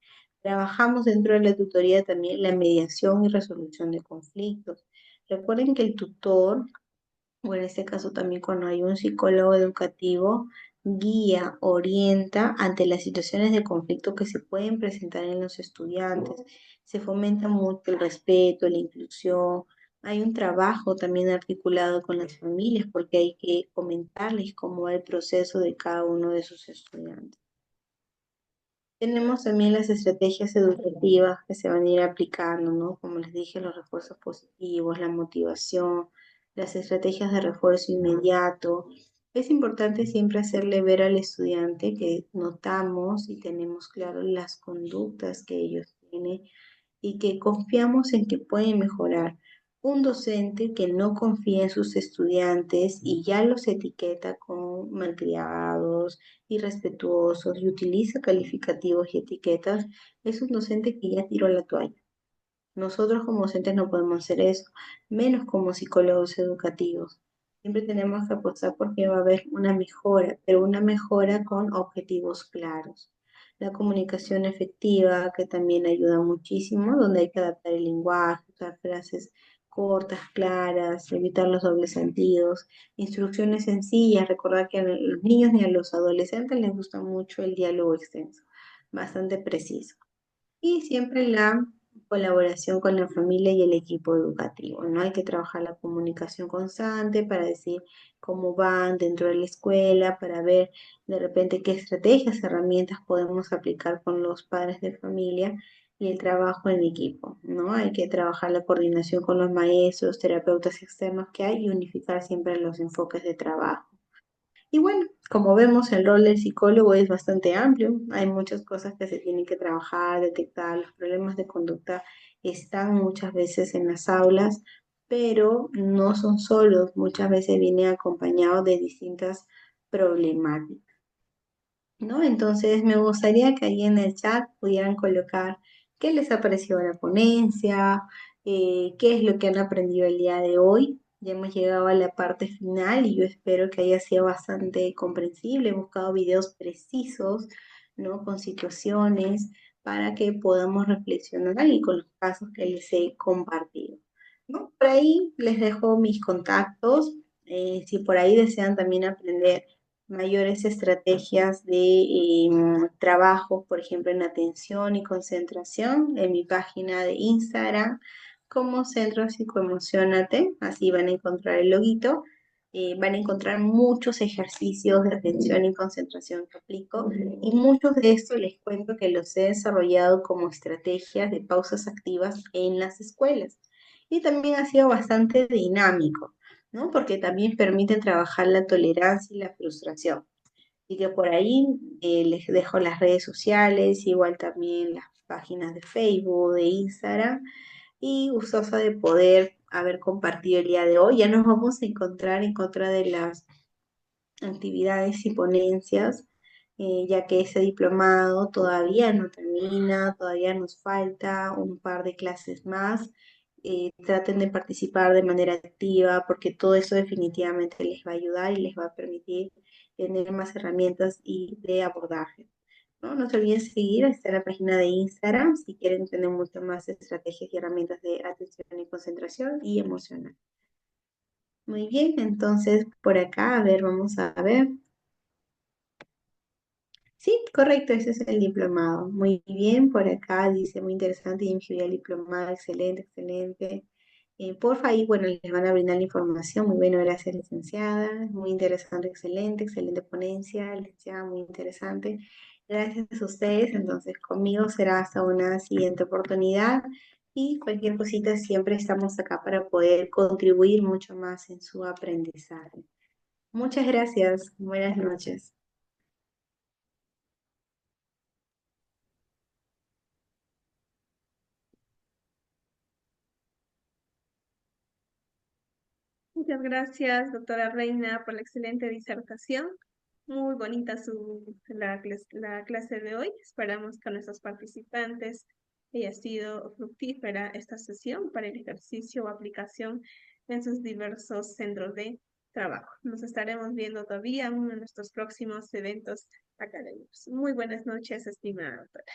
Trabajamos dentro de la tutoría también la mediación y resolución de conflictos. Recuerden que el tutor, o en este caso también cuando hay un psicólogo educativo, guía, orienta ante las situaciones de conflicto que se pueden presentar en los estudiantes. Se fomenta mucho el respeto, la inclusión. Hay un trabajo también articulado con las familias porque hay que comentarles cómo va el proceso de cada uno de sus estudiantes. Tenemos también las estrategias educativas que se van a ir aplicando, ¿no? Como les dije, los refuerzos positivos, la motivación, las estrategias de refuerzo inmediato. Es importante siempre hacerle ver al estudiante que notamos y tenemos claro las conductas que ellos tienen y que confiamos en que pueden mejorar. Un docente que no confía en sus estudiantes y ya los etiqueta como malcriados, irrespetuosos y utiliza calificativos y etiquetas, es un docente que ya tiró la toalla. Nosotros como docentes no podemos hacer eso, menos como psicólogos educativos. Siempre tenemos que apostar porque va a haber una mejora, pero una mejora con objetivos claros. La comunicación efectiva, que también ayuda muchísimo, donde hay que adaptar el lenguaje, usar frases cortas, claras, evitar los dobles sentidos, instrucciones sencillas. Recordar que a los niños ni a los adolescentes les gusta mucho el diálogo extenso, bastante preciso. Y siempre la colaboración con la familia y el equipo educativo, ¿no? Hay que trabajar la comunicación constante para decir cómo van dentro de la escuela, para ver de repente qué estrategias, herramientas podemos aplicar con los padres de familia y el trabajo en equipo, ¿no? Hay que trabajar la coordinación con los maestros, terapeutas externos que hay y unificar siempre los enfoques de trabajo. Y bueno, como vemos, el rol del psicólogo es bastante amplio. Hay muchas cosas que se tienen que trabajar, detectar. Los problemas de conducta están muchas veces en las aulas, pero no son solos. Muchas veces viene acompañado de distintas problemáticas, ¿no? Entonces, me gustaría que ahí en el chat pudieran colocar qué les ha parecido la ponencia, qué es lo que han aprendido el día de hoy. Ya hemos llegado a la parte final y yo espero que haya sido bastante comprensible. He buscado videos precisos, ¿no? Con situaciones para que podamos reflexionar y con los casos que les he compartido, ¿no? Por ahí les dejo mis contactos. Si por ahí desean también aprender mayores estrategias de trabajo, por ejemplo, en atención y concentración, en mi página de Instagram como Centro Psicoemocionate, así van a encontrar el loguito. Van a encontrar muchos ejercicios de atención y concentración que aplico y muchos de estos les cuento que los he desarrollado como estrategias de pausas activas en las escuelas. Y también ha sido bastante dinámico, ¿no? Porque también permiten trabajar la tolerancia y la frustración. Así que por ahí les dejo las redes sociales, igual también las páginas de Facebook, de Instagram, y gustosa de poder haber compartido el día de hoy. Ya nos vamos a encontrar en contra de las actividades y ponencias, ya que ese diplomado todavía no termina, todavía nos falta un par de clases más. Traten de participar de manera activa porque todo eso definitivamente les va a ayudar y les va a permitir tener más herramientas y de abordaje, ¿no? No se olviden seguir, está en la página de Instagram si quieren tener mucho más estrategias y herramientas de atención y concentración y emocional. Muy bien, entonces por acá, a ver, vamos a ver. Sí, correcto, ese es el diplomado. Muy bien, por acá dice muy interesante y inscribí al diplomado, excelente, excelente. Porfa, ahí, bueno, les van a brindar la información. Muy bueno, gracias, licenciada. Muy interesante, excelente, excelente ponencia, licenciada, muy interesante. Gracias a ustedes. Entonces, conmigo será hasta una siguiente oportunidad y cualquier cosita siempre estamos acá para poder contribuir mucho más en su aprendizaje. Muchas gracias. Buenas noches. Muchas gracias, doctora Reina, por la excelente disertación. Muy bonita la clase de hoy. Esperamos que a nuestros participantes haya sido fructífera esta sesión para el ejercicio o aplicación en sus diversos centros de trabajo. Nos estaremos viendo todavía en uno de nuestros próximos eventos académicos. Muy buenas noches, estimada doctora.